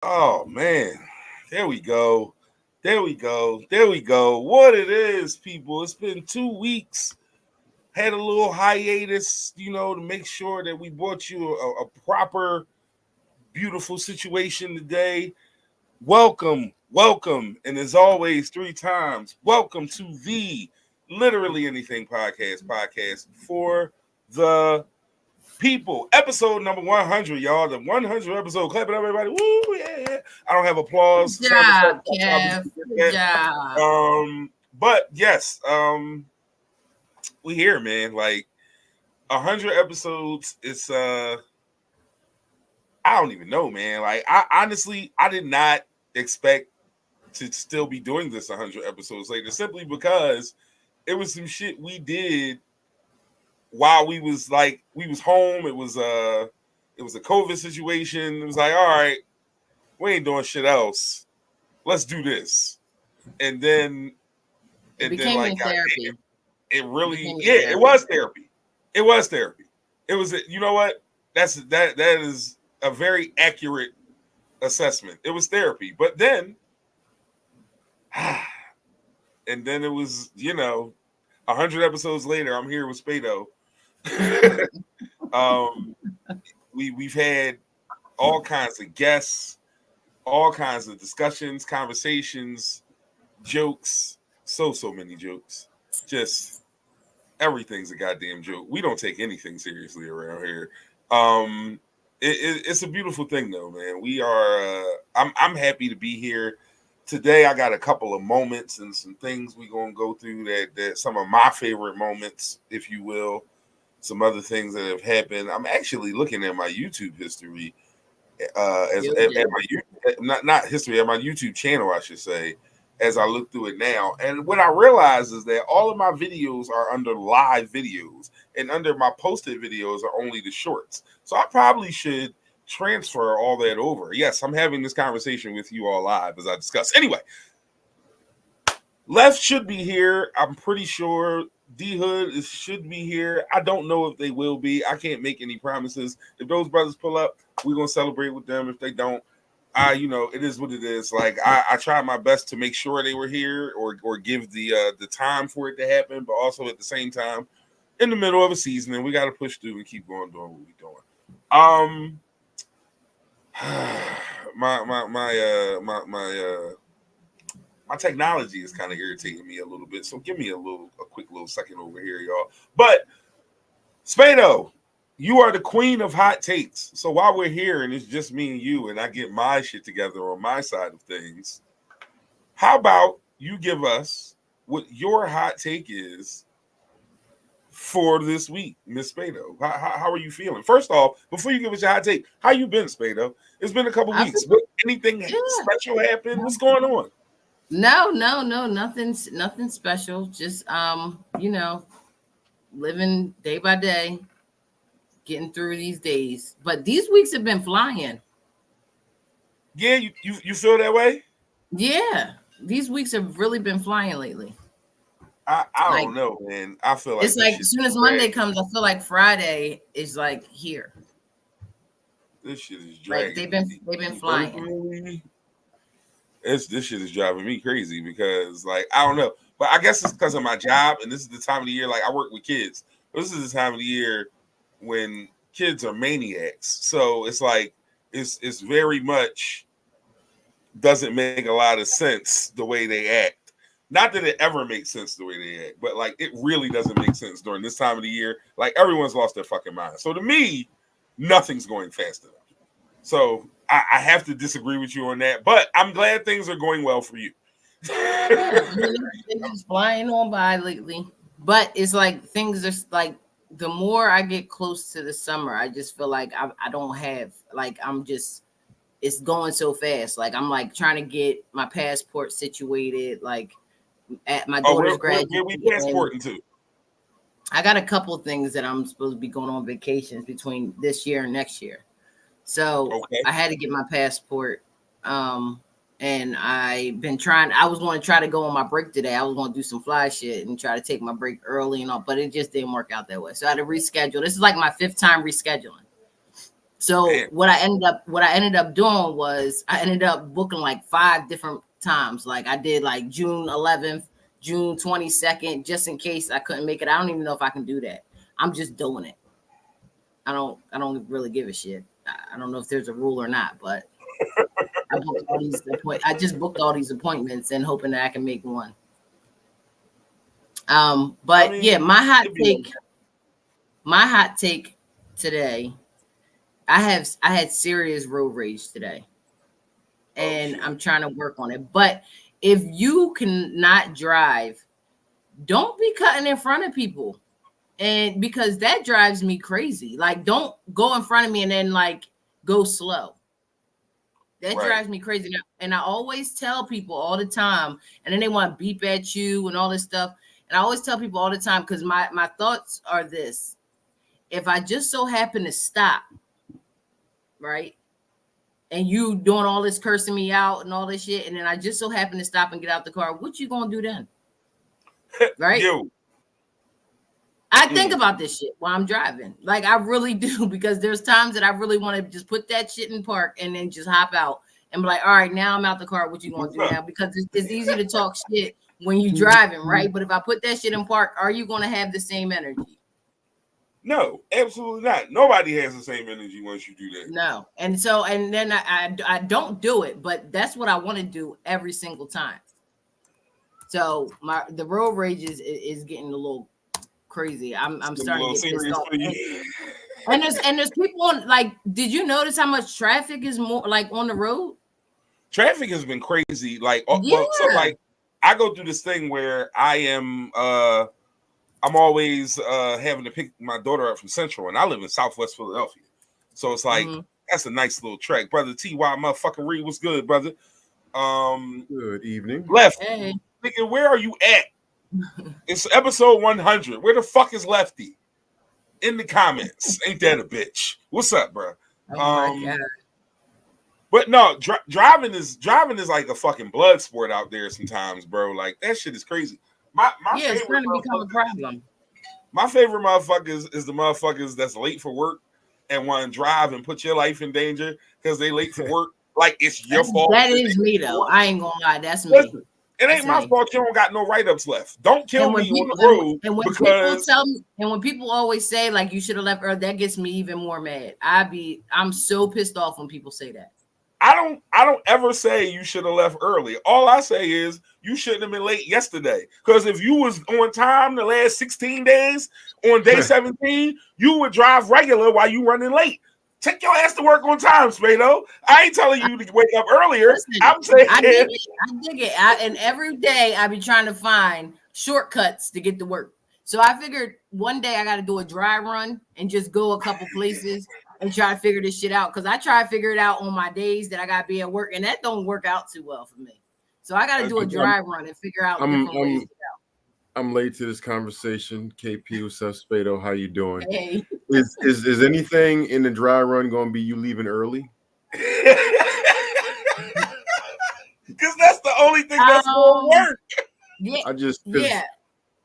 Oh man, there we go. There we go. There we go. What it is, people. It's been 2 weeks. Had a little hiatus, to make sure that we brought you a proper, beautiful situation today. Welcome, welcome, and as always, 3 times, welcome to the Literally Anything podcast for the people. Episode number 100, y'all. The 100 episode. Clap it up, everybody. Woo, yeah, yeah. I don't have applause. Good job, Kev. Good job. But yes, we here, man. Like 100 episodes. It's I don't even know, man. Like I did not expect to still be doing this 100 episodes later, simply because it was some shit we did while we was home. It was a COVID situation. It was like, all right, we ain't doing shit else. Let's do this. And then It became like therapy. it really it was therapy. It was therapy. It was, you know what? That is a very accurate assessment. It was therapy. But then and then it was, 100 episodes later, I'm here with Spado. We've had all kinds of guests, all kinds of discussions, conversations, jokes, so many jokes. Just everything's a goddamn joke. We don't take anything seriously around here. It's a beautiful thing though, man. We are I'm happy to be here today. I got a couple of moments and some things we're gonna go through that some of my favorite moments, if you will. Some other things that have happened. I'm actually looking at my YouTube history, at my not history, at my YouTube channel, I should say, as I look through it now. And what I realize is that all of my videos are under live videos, and under my posted videos are only the shorts. So I probably should transfer all that over. Yes, I'm having this conversation with you all live as I discuss. Anyway, Left should be here. I'm pretty sure D Hood should be here. I don't know if they will be. I can't make any promises. If those brothers pull up, we're gonna celebrate with them. If they don't, it is what it is. Like I tried my best to make sure they were here or give the time for it to happen, but also at the same time, in the middle of a season, and we got to push through and keep going doing what we're doing. My technology is kind of irritating me a little bit, so give me a quick little second over here, y'all. But Spado, you are the queen of hot takes. So while we're here and it's just me and you, and I get my shit together on my side of things, how about you give us what your hot take is for this week, Miss Spado? How are you feeling? First off, before you give us your hot take, how you been, Spado? It's been a couple weeks. Anything special happened? What's going on? No, nothing special. Just living day by day, getting through these days. But these weeks have been flying. Yeah, you feel that way? Yeah, these weeks have really been flying lately. I don't know, man. I feel like it's like as soon as Monday comes, I feel like Friday is like here. This shit is dragging. Like they've been flying. This shit is driving me crazy because, like, I don't know, but I guess it's because of my job, and this is the time of the year. Like, I work with kids. This is the time of the year when kids are maniacs. So it's like it's very much doesn't make a lot of sense the way they act. Not that it ever makes sense the way they act, but like it really doesn't make sense during this time of the year. Like everyone's lost their fucking mind. So to me, nothing's going fast enough. So I have to disagree with you on that, but I'm glad things are going well for you. It's just flying on by lately, but it's like things are like the more I get close to the summer, I just feel like I don't have like it's going so fast. Like I'm like trying to get my passport situated, like at my daughter's graduation. Where we passporting to? I got a couple of things that I'm supposed to be going on vacations between this year and next year. So I had to get my passport. And I was going to try to go on my break today. I was going to do some fly shit and try to take my break early and all, but it just didn't work out that way. So I had to reschedule. This is like my 5th time rescheduling. So Damn. what I ended up doing was I ended up booking like 5 different times. Like I did like June 11th, June 22nd, just in case I couldn't make it. I don't even know if I can do that. I'm just doing it. I don't really give a shit. I don't know if there's a rule or not, but I just booked all these appointments and hoping that I can make one. I But mean, yeah, it'd be like my hot take today. I had serious road rage today, oh and shit. I'm trying to work on it. But if you cannot drive, don't be cutting in front of people. And because that drives me crazy. Like, don't go in front of me and then like go slow. That Right. drives me crazy. And I always tell people all the time, and then they want to beep at you and all this stuff. And I always tell people all the time because my thoughts are this: if I just so happen to stop, right, and you doing all this cursing me out and all this shit, and then I just so happen to stop and get out the car, what you gonna do then? Right? Yo. I think about this shit while I'm driving. Like I really do, because there's times that I really want to just put that shit in park and then just hop out and be like, all right, now I'm out the car. What you gonna What's do up? now? Because it's easy to talk shit when you driving, right? But if I put that shit in park, are you gonna have the same energy? No, absolutely not. Nobody has the same energy once you do that. No. And so and then I don't do it, but that's what I want to do every single time. So the road rage is getting a little crazy. It's I'm getting a starting little to get pissed serious off. for you. And there's people on, like, did you notice how much traffic is more like on the road? Traffic has been crazy. Like, well, so Yeah. like I go through this thing where I'm always having to pick my daughter up from Central, and I live in Southwest Philadelphia. So it's like Mm-hmm. that's a nice little trek. Brother TY motherfucking Reed, what's good, brother? Good evening. Lefty. Hey. Nigga, where are you at? It's episode 100. Where the fuck is Lefty? In the comments. Ain't that a bitch? What's up, bro? Oh my god. But no, driving is like a fucking blood sport out there sometimes, bro. Like that shit is crazy. My Yeah, it's favorite starting to become a problem. my favorite motherfuckers is the motherfuckers that's late for work and want to drive and put your life in danger because they late for work. Like it's your fault. That is me though. I ain't gonna lie. That's me. Listen, it ain't That's my me. fault you don't got no write-ups left. Don't kill And when me on people the road and when people because tell me, and when people always say like you should have left early, that gets me even more mad. I'm so pissed off when people say that. I don't ever say you should have left early. All I say is you shouldn't have been late yesterday. Because if you was on time the last 16 days, on day 17, you would drive regular while you running late. Take your ass to work on time, Spado. I ain't telling you to wake up earlier. Listen, I'm saying I dig it. I dig it. And every day I be trying to find shortcuts to get to work. So I figured one day I got to do a dry run and just go a couple places and try to figure this shit out. Because I try to figure it out on my days that I got to be at work, and that don't work out too well for me. So I got to do a dry run and figure out different ways to I'm late to this conversation. KP, what's up, Spado? How you doing? go. Hey. Is anything in the dry run going to be you leaving early? because that's the only thing that's going to work. Yeah. I just Yeah.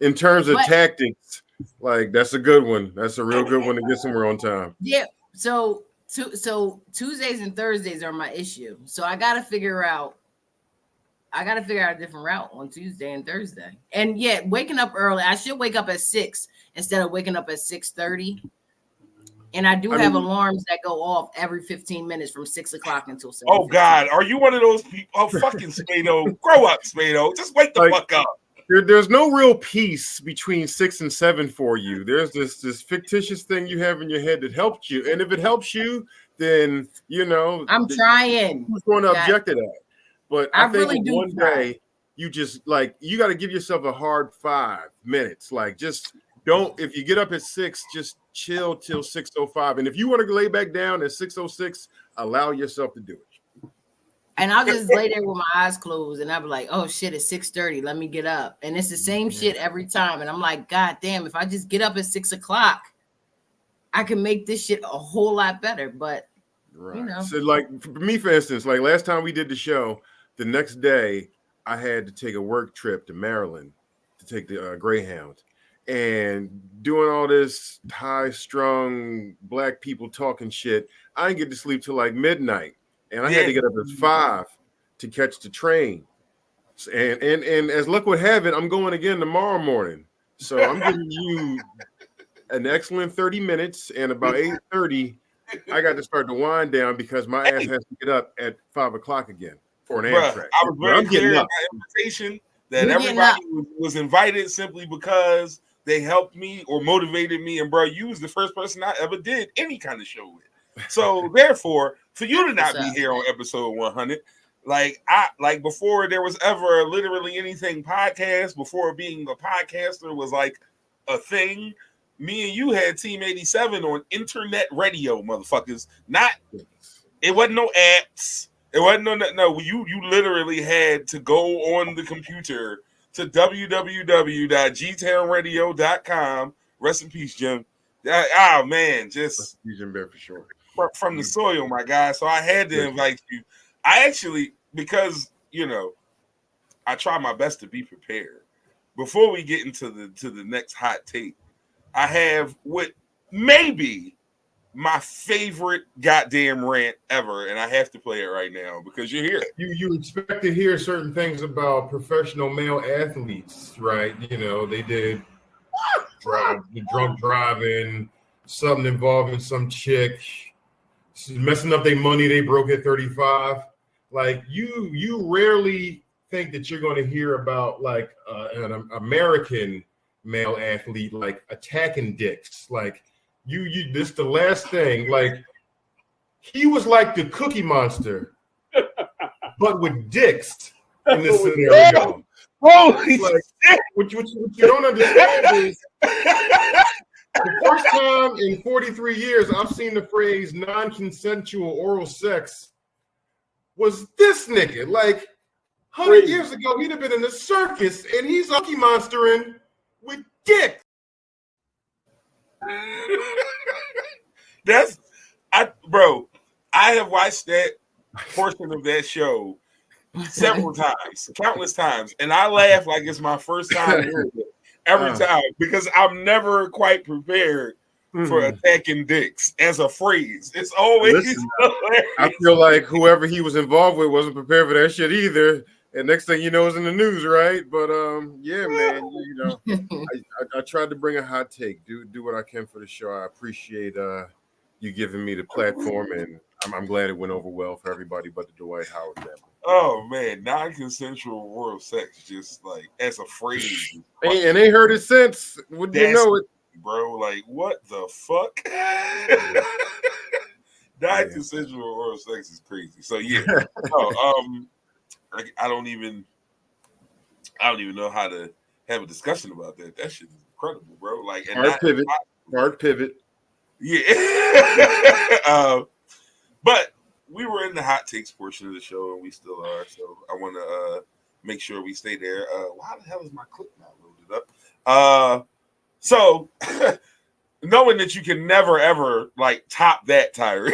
in terms of But, tactics, like that's a good one. That's a real good one to get somewhere on time. yeah. So Tuesdays and Thursdays are my issue. So I got to figure out a different route on Tuesday and Thursday. And yeah, waking up early. I should wake up at 6 instead of waking up at 6:30. And I have alarms that go off every 15 minutes from 6 o'clock until 7. Oh God, are you one of those people? Oh fucking Spado, grow up, Spado. Just wake the fuck up. There's no real peace between 6 and 7 for you. There's this fictitious thing you have in your head that helps you, and if it helps you, then I'm trying. Who's going to object to that? But I think really do one day you just you got to give yourself a hard 5 minutes. Like just don't. If you get up at 6, just chill till 6:05, and if you want to lay back down at 6:06, allow yourself to do it. And I'll just lay there with my eyes closed, and I'll be like, "Oh shit, it's 6:30. Let me get up." And it's the same shit every time. And I'm like, "God damn! If I just get up at 6 o'clock, I can make this shit a whole lot better." But right. So, like for me, for instance, like last time we did the show, the next day I had to take a work trip to Maryland to take the Greyhound, and doing all this high-strung black people talking shit I didn't get to sleep till like midnight, and I had to get up at 5 to catch the train. And as luck would have it, I'm going again tomorrow morning. So I'm giving you an excellent 30 minutes, and about 8:30, I got to start the wind down because my ass has to get up at 5 o'clock again for an Amtrak. I was very clear in my invitation that everybody was invited simply because they helped me or motivated me. And bro, you was the first person I ever did any kind of show with. So therefore, for you to not be here on episode 100, like before there was ever literally anything podcast, before being a podcaster was like a thing, me and you had Team 87 on internet radio, motherfuckers. It wasn't no apps. It wasn't no. You literally had to go on the computer to www.gtownradio.com. Rest in peace, Jim. Oh man, just Jim Bear for sure. From the soil, my guy. So I had to invite you. I actually, because I try my best to be prepared. Before we get into the next hot take, I have what may be my favorite goddamn rant ever, and I have to play it right now because you're here. You expect to hear certain things about professional male athletes, right? They did drunk driving, something involving some chick, messing up their money they broke at 35. Like you rarely think that you're going to hear about like an American male athlete like attacking dicks. Like you this the last thing. Like he was like the Cookie Monster, but with dicks in this scenario. Holy shit! What you don't understand is the first time in 43 years I've seen the phrase non-consensual oral sex was this nigga. Like 100 years ago, he'd have been in the circus, and he's Cookie Monstering with dick. I have watched that portion of that show several times, countless times, and I laugh like it's my first time hearing it every time because I'm never quite prepared for attacking dicks as a phrase. It's always I feel like whoever he was involved with wasn't prepared for that shit either. And next thing you know, it's in the news, right? But yeah, man, I tried to bring a hot take. Do what I can for the show. I appreciate you giving me the platform, and I'm glad it went over well for everybody but the Dwight Howard family. Oh man, non-consensual oral sex, just like as a phrase, and they heard it since. Would you know it, bro? Like what the fuck? Non-consensual oral sex is crazy. So yeah, I don't even know how to have a discussion about that. That shit is incredible, bro. Like hard pivot. Yeah. But we were in the hot takes portion of the show, and we still are. So I want to make sure we stay there. Why the hell is my clip not loaded up? So knowing that you can never ever like top that, Tyree,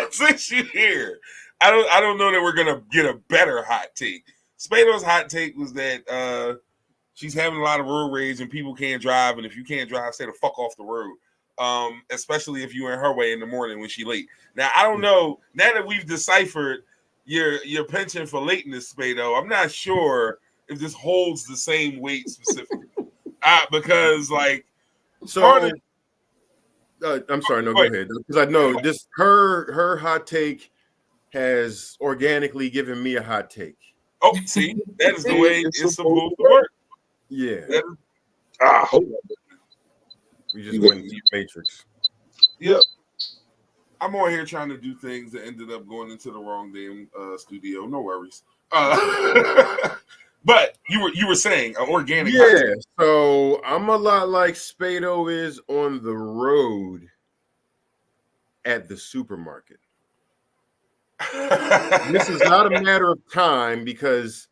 since you're here, I don't know that we're gonna get a better hot take. Spado's hot take was that she's having a lot of road rage and people can't drive, and if you can't drive, stay the fuck off the road. Especially if you're in her way in the morning when she's late. Now I don't know. Now that we've deciphered your penchant for lateness, Spado, I'm not sure if this holds the same weight specifically. Because like, so I'm sorry. No, go ahead. Because I know this. Her hot take has organically given me a hot take. Oh, see, that is the way it's supposed to work. Yeah. Hold on. We just went deep matrix. Yep. I'm on here trying to do things that ended up going into the wrong damn studio. No worries. But you were saying organic. Yeah. So I'm a lot like Spado is on the road at the supermarket. This is not a matter of time because,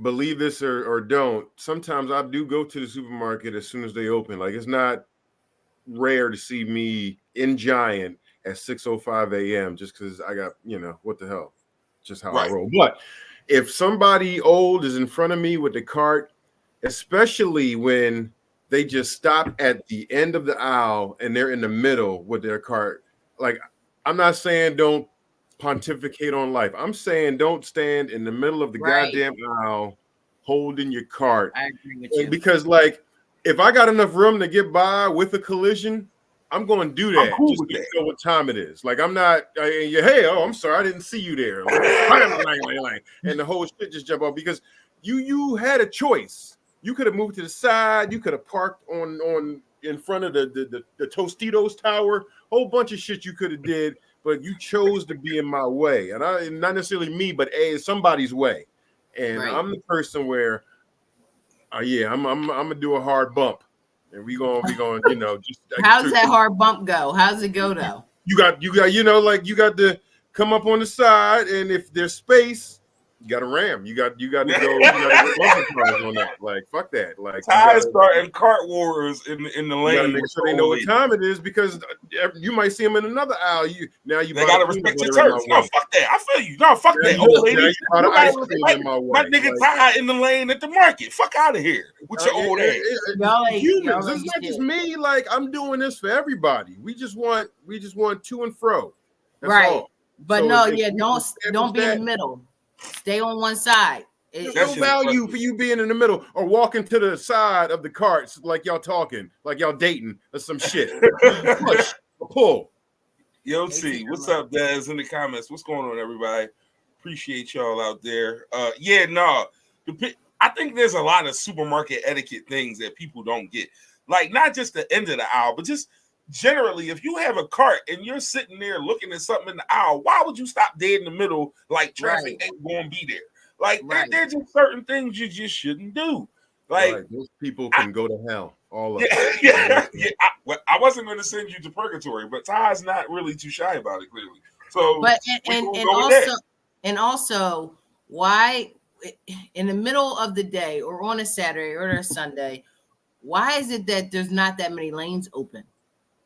believe this or don't, sometimes I do go to the supermarket as soon as they open. Like it's not rare to see me in Giant at 6:05 a.m. just because I got, what the hell, just how I roll. But if somebody old is in front of me with the cart, especially when they just stop at the end of the aisle and they're in the middle with their cart, like, I'm not saying don't pontificate on life. I'm saying don't stand in the middle of the Right. goddamn aisle holding your cart. I agree with you. Because, like, if I got enough room to get by with a collision, I'm going to do I'm that. cool Just with to that. know what time it is. Like, I'm not, hey, oh, I'm sorry, I didn't see you there. Like, and the whole shit just jump off because you had a choice. You could have moved to the side. You could have parked on in front of the Tostitos tower. Whole bunch of shit you could have did, but you chose to be in my way. And not necessarily me, but somebody's way. And Right. I'm the person where, I'm gonna do a hard bump, and we gonna just How's that hard bump go? How's it go though? You got like you got to come up on the side, and if there's space, you got to ram. You got to go. You got to get muscle cars on that. Like fuck that. Like Ty starting cart wars in the lane. You got to make sure they know what time it is because you might see them in another aisle. They got to respect your turf. No, fuck that. I feel you. No, fuck that, old lady. My nigga Ty in the lane at the market. Fuck out of here with your old ass. Humans. It's not just me. Like I'm doing this for everybody. We just want to and fro. That's right. all. But so don't be in the middle. Stay on one side. There's no value for you being in the middle or walking to the side of the carts like y'all talking, like y'all dating or some shit. Push, pull. Yo, see, what's up, Daz? In the comments, what's going on, everybody? Appreciate y'all out there. I think there's a lot of supermarket etiquette things that people don't get. Like not just the end of the aisle, but just generally, if you have a cart and you're sitting there looking at something in the aisle, why would you stop dead in the middle like traffic ain't going to be there? Like there's just certain things you just shouldn't do. Like those people can go to hell. All of them. Yeah. I wasn't going to send you to purgatory, but Ty's not really too shy about it, clearly. So, but and also, why in the middle of the day or on a Saturday or a Sunday, why is it that there's not that many lanes open?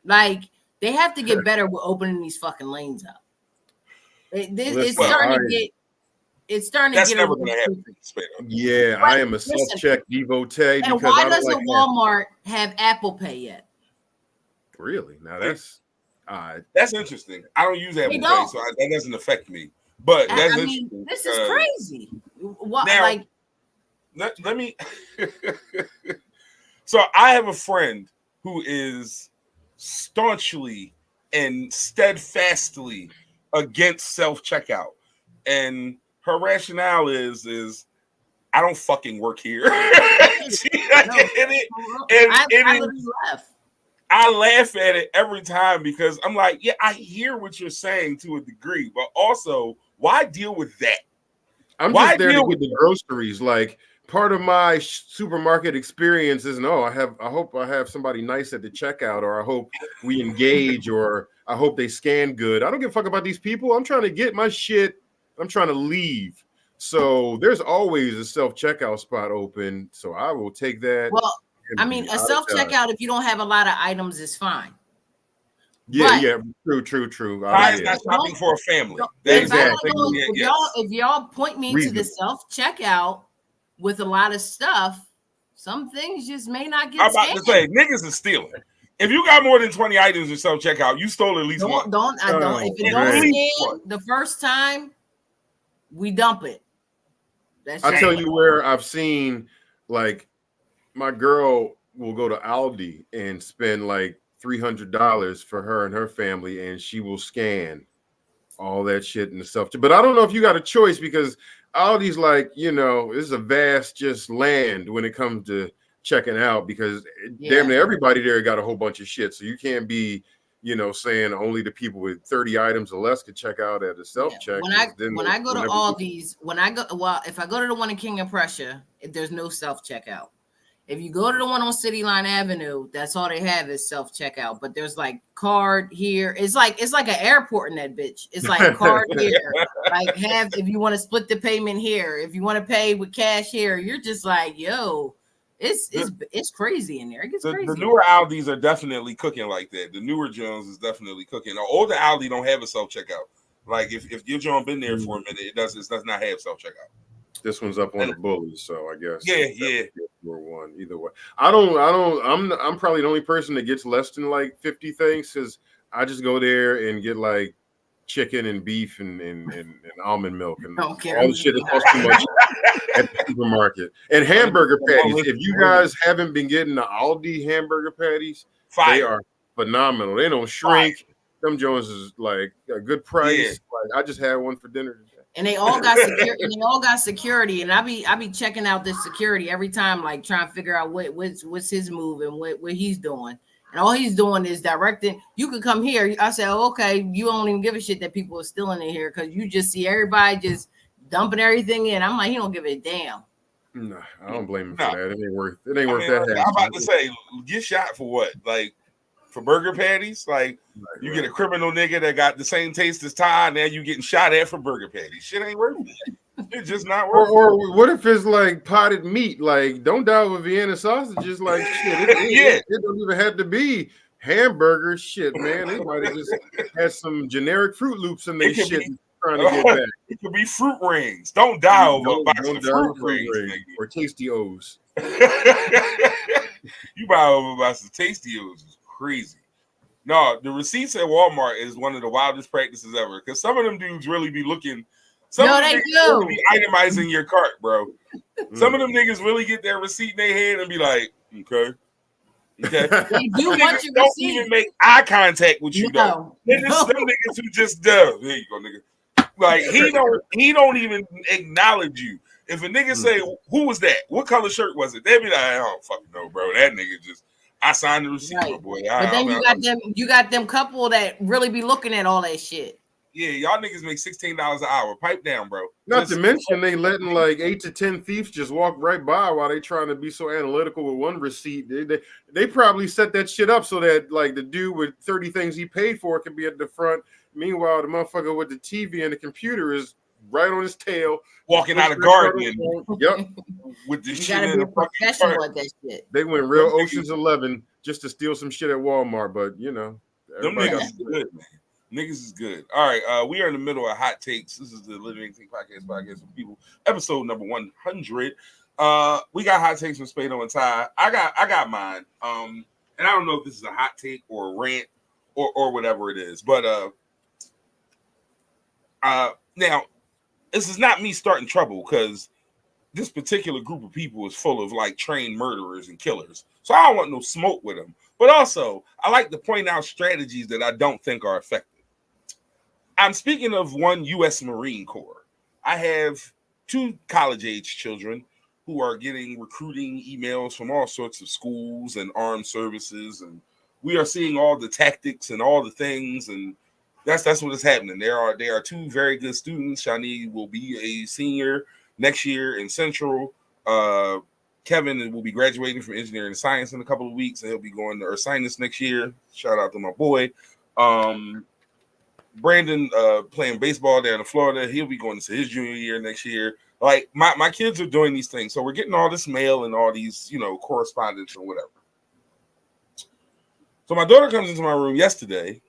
Like they have to get better with opening these fucking lanes up. It's starting to get never gonna happen. Yeah, I am a self-check devotee. And why doesn't Walmart have Apple Pay yet? Really? Now that's interesting. I don't use Apple Pay, so that doesn't affect me. But that's interesting. This is crazy. What? Now, let me. So I have a friend who is staunchly and steadfastly against self-checkout, and her rationale is I don't fucking work here. I laugh at it every time because I'm like, yeah, I hear what you're saying to a degree, but also, why deal with that? I'm just there to get the groceries. Like part of my supermarket experience is I hope I have somebody nice at the checkout, or I hope we engage, or I hope they scan good. I don't give a fuck about these people. I'm trying to get my shit. I'm trying to leave. So there's always a self-checkout spot open. So I will take that. Well, I mean, a self-checkout, if you don't have a lot of items, is fine. Yeah, true. I'm not shopping for a family. If y'all point me to the self-checkout with a lot of stuff, some things just may not get scanned. I'm about to say, niggas is stealing. If you got more than 20 items in self-checkout, you stole at least one. If it don't scan the first time, we dump it. I tell you where I've seen, like, my girl will go to Aldi and spend like $300 for her and her family, and she will scan all that shit in the self. But I don't know if you got a choice because Aldi's like, this is a vast just land when it comes to checking out because damn near everybody there got a whole bunch of shit. So you can't be, saying only the people with 30 items or less could check out at a self-check. When I go to Aldi's, if I go to the one in King of Prussia, there's no self-checkout. If you go to the one on City Line Avenue, that's all they have is self-checkout. But there's like card here. It's like an airport in that bitch. It's like card here. Like if you want to split the payment here, if you want to pay with cash here, you're just like, yo, it's crazy in there. It gets crazy. The newer Aldis are definitely cooking like that. The newer Jones is definitely cooking. The older Aldi don't have a self-checkout. Like if your John been there for a minute, it does not have self-checkout. This one's up on the bullies, so I guess one either way. I'm probably the only person that gets less than like 50 things because I just go there and get like chicken and beef and almond milk and all the shit that costs too much at the supermarket. And hamburger patties. If you guys haven't been getting the Aldi hamburger patties, they are phenomenal. They don't shrink. Them Jones is like a good price. Yeah. Like I just had one for dinner today. And they all got security. And they all got security. And I be checking out this security every time, like trying to figure out what's his move and what he's doing. And all he's doing is directing. You could come here. I said, oh, okay, you don't even give a shit that people are stealing in here because you just see everybody just dumping everything in. I'm like, he don't give a damn. No, I don't blame him for that. It ain't worth that. I'm about to say, get shot for what? Like for burger patties? Like you get a criminal nigga that got the same taste as Ty, now you getting shot at for burger patties. Shit ain't worth it. It's just not worth it. Or what if it's like potted meat? Like don't die with Vienna sausages. Like shit. It don't even have to be hamburger shit, man. They might have just had some generic Fruit Loops in their shit. Trying to get back. It could be fruit rings. Don't die over a box of fruit rings. Or Tasty O's. You buy over a box of Tasty O's is crazy. No, the receipts at Walmart is one of the wildest practices ever because some of them dudes really be looking. Some of them really be itemizing your cart, bro. Some of them niggas really get their receipt in their hand and be like, okay. Okay. They do want your don't receipt. even make eye contact with you, though. Them niggas who just does. There you go, nigga. Like he don't even acknowledge you. If a nigga say, who was that? What color shirt was it? They be like, I don't fucking know, bro. That nigga just I signed the receipt, my boy. But then you got them couple that really be looking at all that shit. Yeah, y'all niggas make $16 an hour. Pipe down, bro. Not to mention they letting like 8 to 10 thieves just walk right by while they trying to be so analytical with one receipt. They probably set that shit up so that like the dude with 30 things he paid for can be at the front. Meanwhile, the motherfucker with the TV and the computer is right on his tail, walking out of garden. Yep, with the you shit gotta in be the professional at that shit. They went real Ocean's 11 just to steal some shit at Walmart, but you know, them niggas is good, man. Niggas is good. All right, we are in the middle of hot takes. This is the Living Take podcast for people, episode number 100. We got hot takes from Spado and Ty. I got mine. And I don't know if this is a hot take or a rant or whatever it is, but now this is not me starting trouble because this particular group of people is full of like trained murderers and killers. So I don't want no smoke with them. But also, I like to point out strategies that I don't think are effective. I'm speaking of one U.S. Marine Corps. I have 2 college-age children who are getting recruiting emails from all sorts of schools and armed services, and we are seeing all the tactics and all the things, and that's what is happening. There are 2 very good students. Shani will be a senior next year in Central. Kevin will be graduating from engineering and science in a couple of weeks, and he'll be going to Earth Science next year. Shout out to my boy. Brandon playing baseball down in Florida. He'll be going to his junior year next year. Like my kids are doing these things. So we're getting all this mail and all these, correspondence or whatever. So my daughter comes into my room yesterday.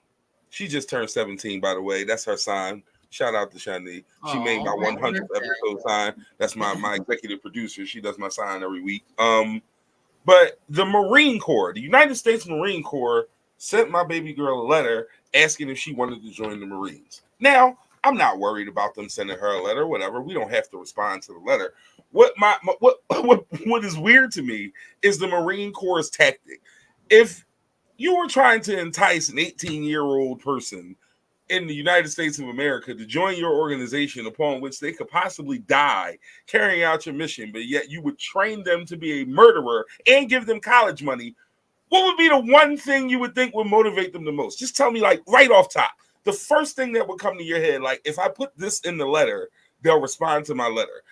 She just turned 17, by the way. That's her sign. Shout out to Shani. She made my 100th episode sign. That's my executive producer. She does my sign every week. But the Marine Corps, the United States Marine Corps, sent my baby girl a letter asking if she wanted to join the Marines. Now, I'm not worried about them sending her a letter, whatever. We don't have to respond to the letter. What is weird to me is the Marine Corps' tactic. If you were trying to entice an 18-year-old person in the United States of America to join your organization upon which they could possibly die carrying out your mission, but yet you would train them to be a murderer and give them college money, what would be the one thing you would think would motivate them the most? Just tell me, like, right off top. The first thing that would come to your head, like, if I put this in the letter, they'll respond to my letter.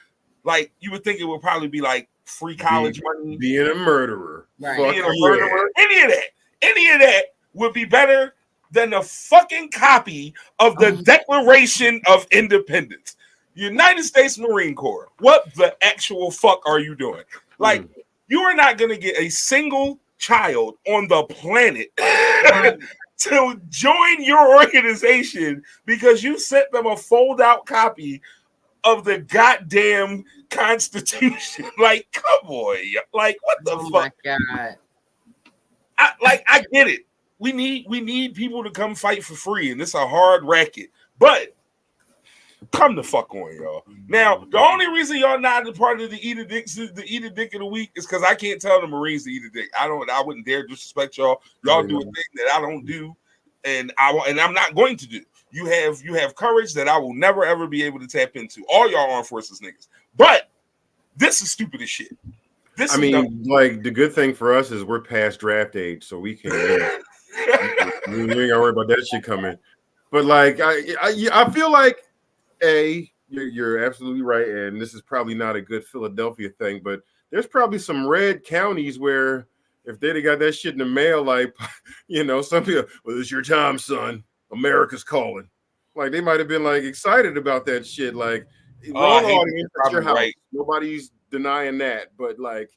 Like, you would think it would probably be, like, free college money. Being a murderer. Right. Being a murderer. Any of that would be better than the fucking copy of the Declaration of Independence. United States Marine Corps. What the actual fuck are you doing? Like, you are not going to get a single child on the planet to join your organization because you sent them a fold-out copy of the goddamn Constitution. Like, come on. Like, what the fuck? Oh, my God. I get it. we need people to come fight for free, and it's a hard racket. But come the fuck on, y'all. Now, the only reason y'all not a part of the Eat a Dick of the week is because I can't tell the Marines to eat a dick. I wouldn't dare disrespect y'all. Y'all do a thing that I don't do, and I'm not going to do. You have courage that I will never ever be able to tap into. All y'all armed forces niggas. But this is stupid as shit. I mean, like the good thing for us is we're past draft age, so we can. We ain't gotta worry about that shit coming. But like, I feel like you're absolutely right, and this is probably not a good Philadelphia thing, but there's probably some red counties where if they'd have got that shit in the mail, like some people, well, it's your time, son. America's calling. Like they might have been like excited about that shit. Like, audience at your house. Right. Nobody's denying that, but like,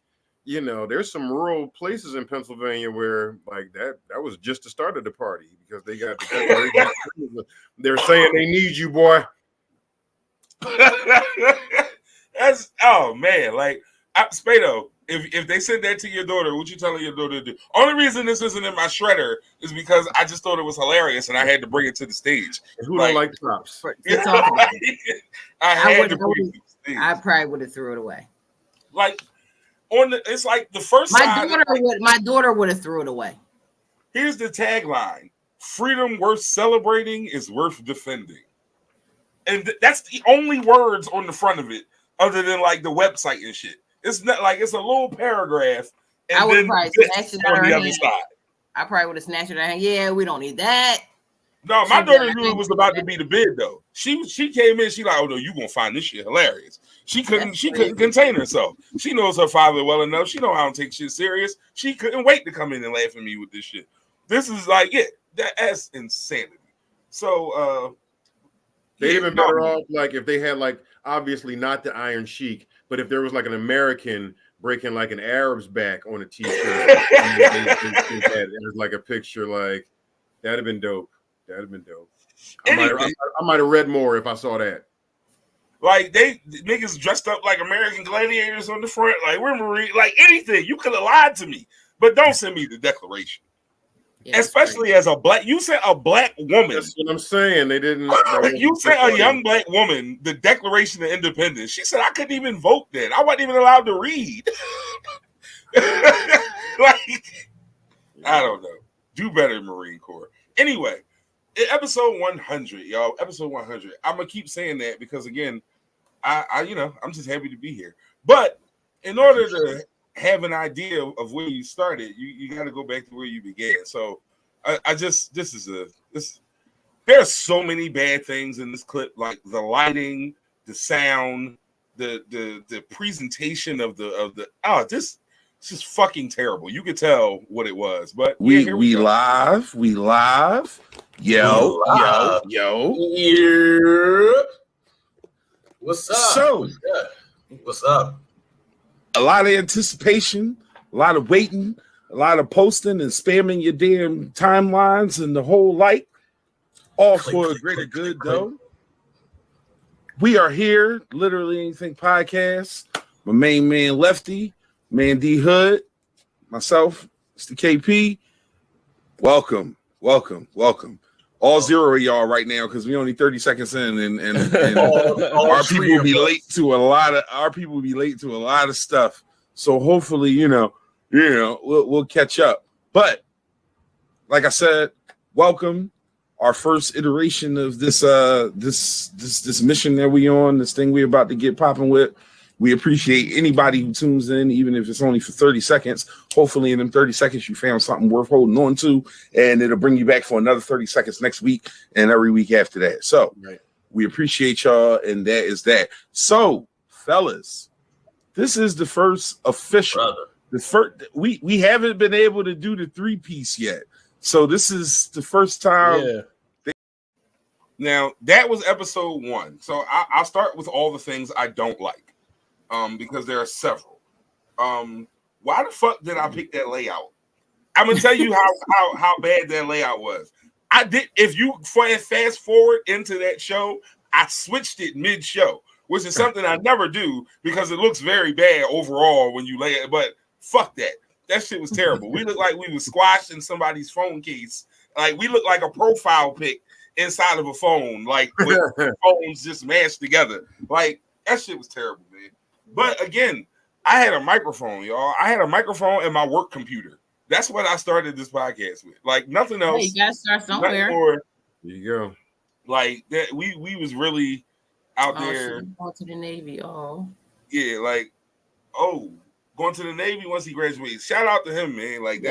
there's some rural places in Pennsylvania where like that was just the start of the party because they got they're saying they need you, boy. That's man, like Spado, if they sent that to your daughter, what you telling your daughter to do? Only reason this isn't in my shredder is because I just thought it was hilarious and I had to bring it to the stage. Who don't like props? I probably would have threw it away. Like it's like the first my daughter would have threw it away. Here's the tagline: freedom worth celebrating is worth defending. And that's the only words on the front of it, other than like the website and shit. It's not like it's a little paragraph, and I would probably snatch it on the other side. I probably would have snatched it out. Yeah, we don't need that. No, my daughter knew it was about to be the bid though. She came in. She like, oh no, you gonna find this shit hilarious. She couldn't contain herself. She knows her father well enough. She know I don't take shit serious. She couldn't wait to come in and laugh at me with this shit. This is like that's insanity. So they'd have been better off like if they had like obviously not the Iron Sheik, but if there was like an American breaking like an Arab's back on a t-shirt and there's like a picture like that'd have been dope. That'd have been dope. I might have read more if I saw that. Like niggas dressed up like American gladiators on the front, like we're Marine, like anything. You could have lied to me, but don't send me the Declaration. Yeah, especially as a black, you said a black woman. That's what I'm saying. They didn't. You said a young black woman, the Declaration of Independence. She said I couldn't even vote then. I wasn't even allowed to read. Like, I don't know. Do better, Marine Corps. Anyway, episode 100, y'all. Episode 100. I'm gonna keep saying that because again, I'm just happy to be here. But in order to have an idea of where you started, you got to go back to where you began. So there are so many bad things in this clip, like the lighting, the sound, the presentation of the this is fucking terrible. You could tell what it was, but we live. Yo. What's up? So what's up? A lot of anticipation, a lot of waiting, a lot of posting and spamming your damn timelines and the whole light. All for a greater good, though. We are here, Literally Anything Podcast. My main man, Lefty, Man D Hood, myself, Mr. KP. Welcome. All zero of y'all right now because we only 30 seconds in, and our people will be late to a lot of stuff. So hopefully, we'll catch up. But like I said, welcome. Our first iteration of this mission that we on, this thing we're about to get popping with. We appreciate anybody who tunes in, even if it's only for 30 seconds. Hopefully in them 30 seconds, you found something worth holding on to, and it'll bring you back for another 30 seconds next week and every week after that. So We appreciate y'all, and that is that. So, fellas, this is the first official. The first we haven't been able to do the 3-piece yet. So this is the first time. Yeah. Now, that was episode 1. So I'll start with all the things I don't like. Because there are several. Why the fuck did I pick that layout? I'm gonna tell you how bad that layout was. I did. If you fast forward into that show, I switched it mid-show, which is something I never do because it looks very bad overall when you lay it. But fuck that. that shit was terrible. We looked like we was squashed in somebody's phone case. Like we looked like a profile pic inside of a phone, like with phones just mashed together. Like that shit was terrible, man. But again, I had a microphone, y'all. I had a microphone and my work computer. That's what I started this podcast with. Like nothing else. Hey, you gotta start somewhere. There you go. Like that, we was really out there. Going to the Navy. Oh, yeah, like going to the Navy once he graduates. Shout out to him, man. Like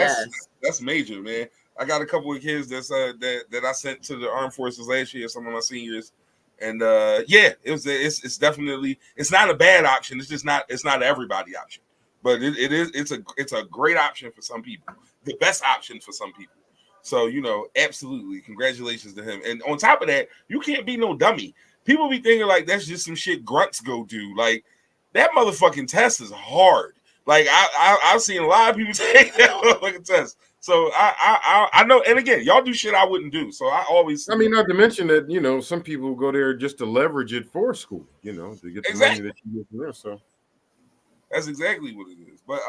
that's major, man. I got a couple of kids that I sent to the armed forces last year. Some of my seniors, and it's definitely it's not a bad option. It's just not an everybody option, but it's a great option for some people. The best option for some people. So, absolutely. Congratulations to him. And on top of that, you can't be no dummy. People be thinking like that's just some shit grunts go do. Like that motherfucking test is hard. Like I've seen a lot of people take that motherfucking test. So I know. And again, y'all do shit I wouldn't do. So I mean, not to mention that, some people go there just to leverage it for school, to get the money that you get from there. So that's exactly what it is. But,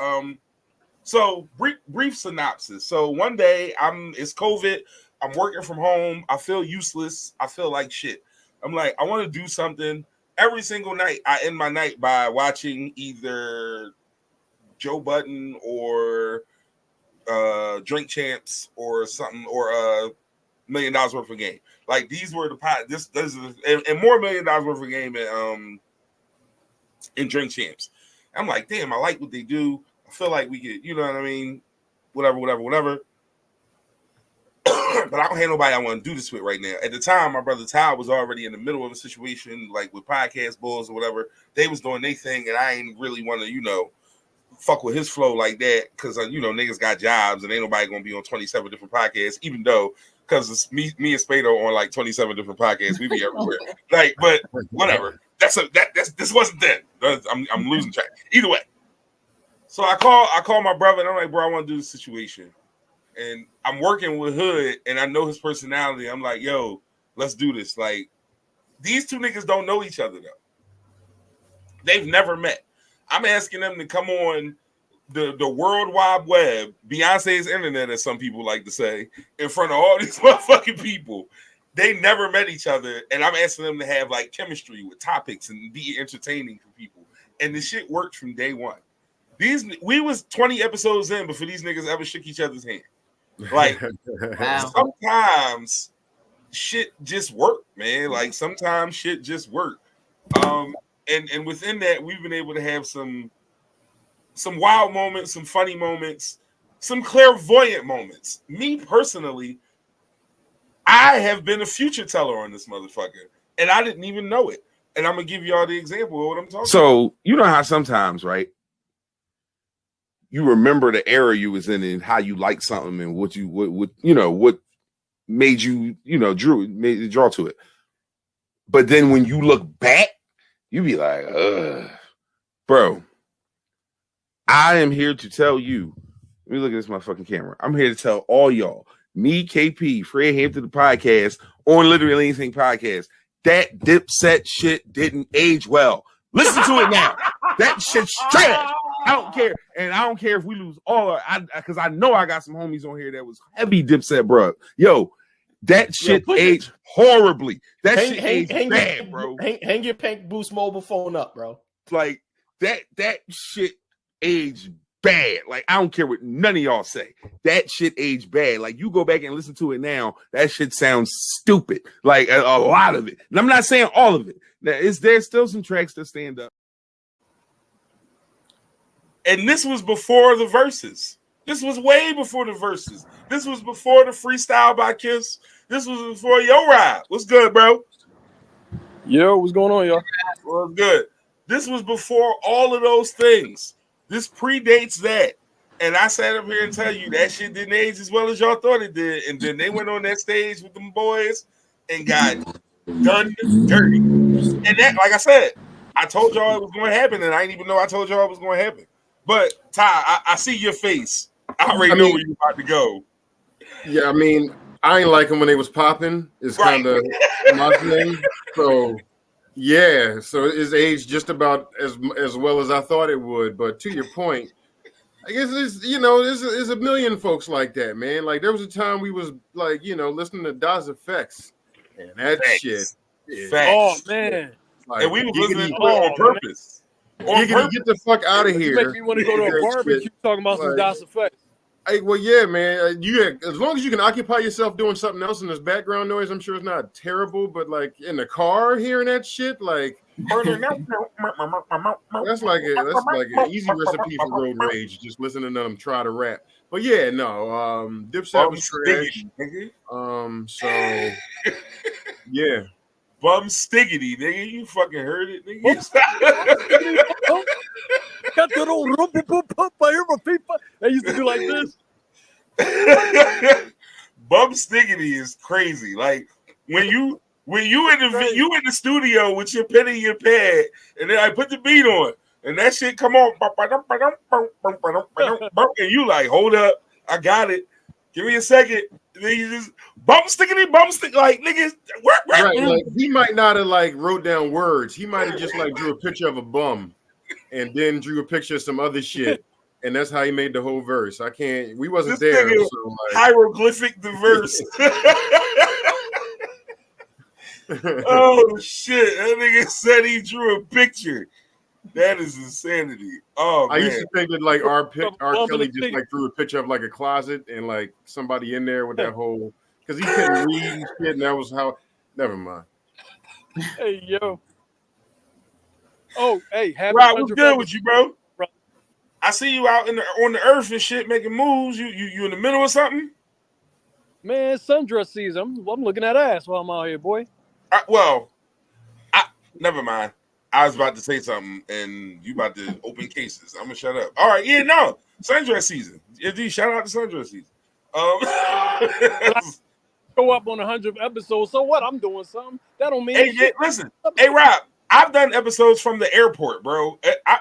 so brief synopsis. So one day it's COVID. I'm working from home. I feel useless. I feel like shit. I'm like, I want to do something. Every single night, I end my night by watching either Joe Budden or Drink Champs or something, or $1 million worth of game. Like these were and more $1 million worth of game in Drink Champs. I'm like, damn, I like what they do. I feel like we could, you know what I mean? Whatever. But I don't have nobody I want to do this with right now. At the time, my brother Ty was already in the middle of a situation, like with Podcast Bulls or whatever. They was doing their thing, and I ain't really want to, fuck with his flow like that because, niggas got jobs, and ain't nobody going to be on 27 different podcasts, even though, because it's me and Spado on like 27 different podcasts. We be everywhere. Like, but whatever. This wasn't then. I'm losing track. Either way. So I call my brother and I'm like, bro, I want to do this situation. And I'm working with Hood and I know his personality. I'm like, yo, let's do this. Like, these two niggas don't know each other though. They've never met. I'm asking them to come on the World Wide Web, Beyonce's internet, as some people like to say, in front of all these motherfucking people. They never met each other. And I'm asking them to have like chemistry with topics and be entertaining for people. And the shit worked from day one. We was 20 episodes in before these niggas ever shook each other's hand. Like sometimes shit just work, man. Like sometimes shit just work. And within that, we've been able to have some wild moments, some funny moments, some clairvoyant moments. Me personally, I have been a future teller on this motherfucker, and I didn't even know it. And I'm gonna give y'all the example of what I'm talking about. So you know how sometimes, right? You remember the era you was in and how you liked something and what made you, made you draw to it. But then when you look back, you be like, bro, I am here to tell you. Let me look at this motherfucking camera. I'm here to tell all y'all, me, KP, Fred Hampton, the podcast, on Literally Anything podcast, that Dipset shit didn't age well. Listen to it now. That shit's trash. I don't care. And I don't care if we lose all because I know I got some homies on here that was heavy Dipset, bro. Yo, that shit aged horribly. That shit aged bad, bro. Hang your Pink Boost mobile phone up, bro. Like that shit aged bad. Like I don't care what none of y'all say. That shit aged bad. Like you go back and listen to it now, that shit sounds stupid. Like a lot of it. And I'm not saying all of it. Now, there's still some tracks that stand up. And this was before the verses. This was way before the verses. This was before the freestyle by Kiss. This was before Yo Ride. What's good, bro? Yo, what's going on, y'all? What's good? This was before all of those things. This predates that. And I sat up here and tell you that shit didn't age as well as y'all thought it did. And then they went on that stage with them boys and got done dirty. And that, like I said, I told y'all it was going to happen, and I didn't even know I told y'all it was going to happen. But Ty, I see your face. I already know where you're about to go. Yeah, I mean, I ain't like them when they was popping. It's kind of my thing. So yeah, so it's aged just about as well as I thought it would. But to your point, I guess there's a million folks like that, man. Like there was a time we was like, listening to Das Effects, and that shit. Facts. Is, Facts. Oh man. like, And we was listening to it Oh, on purpose. On Giggity, purpose. get the fuck out of You here. make me want to go to a That barbecue shit. talking about some Like, Das Effects. Hey, well, yeah, man. As long as you can occupy yourself doing something else in this background noise, I'm sure it's not terrible. But like in the car, hearing that shit, like that's like an easy recipe for road rage. Just listening to them try to rap. But yeah, no, Dipset was trash. So yeah. Bum stiggity, nigga. You fucking heard it, nigga. They used to do like this. Bum stiggity is crazy. Like when you in the studio with your pen and your pad, and then I put the beat on, and that shit come on, and you like, hold up, I got it. Give me a second. And then you just bum stick, like niggas. Right, like he might not have like wrote down words. He might have just like drew a picture of a bum, and then drew a picture of some other shit, and that's how he made the whole verse. We wasn't This there. nigga So hieroglyphic the verse. Oh shit! That nigga said he drew a picture. That is insanity. Oh man. I used to think that like R. Kelly just like drew a picture of like a closet and like somebody in there with that whole because he couldn't read and shit, and that was how. Never mind. Hey yo. Oh hey, happy Rob, what's good with you, bro? I see you out on the earth and shit making moves. You in the middle of something? Man, sundress season. I'm looking at ass while I'm out here, boy. Never mind. I was about to say something, and you about to open cases. I'm gonna shut up. All right, yeah, no, sundress season. Indeed, shout out to sundress season. Go up on 100th episode. So what? I'm doing something. That don't mean. Hey, shit. listen. Hey, Rob. I've done episodes from the airport, bro.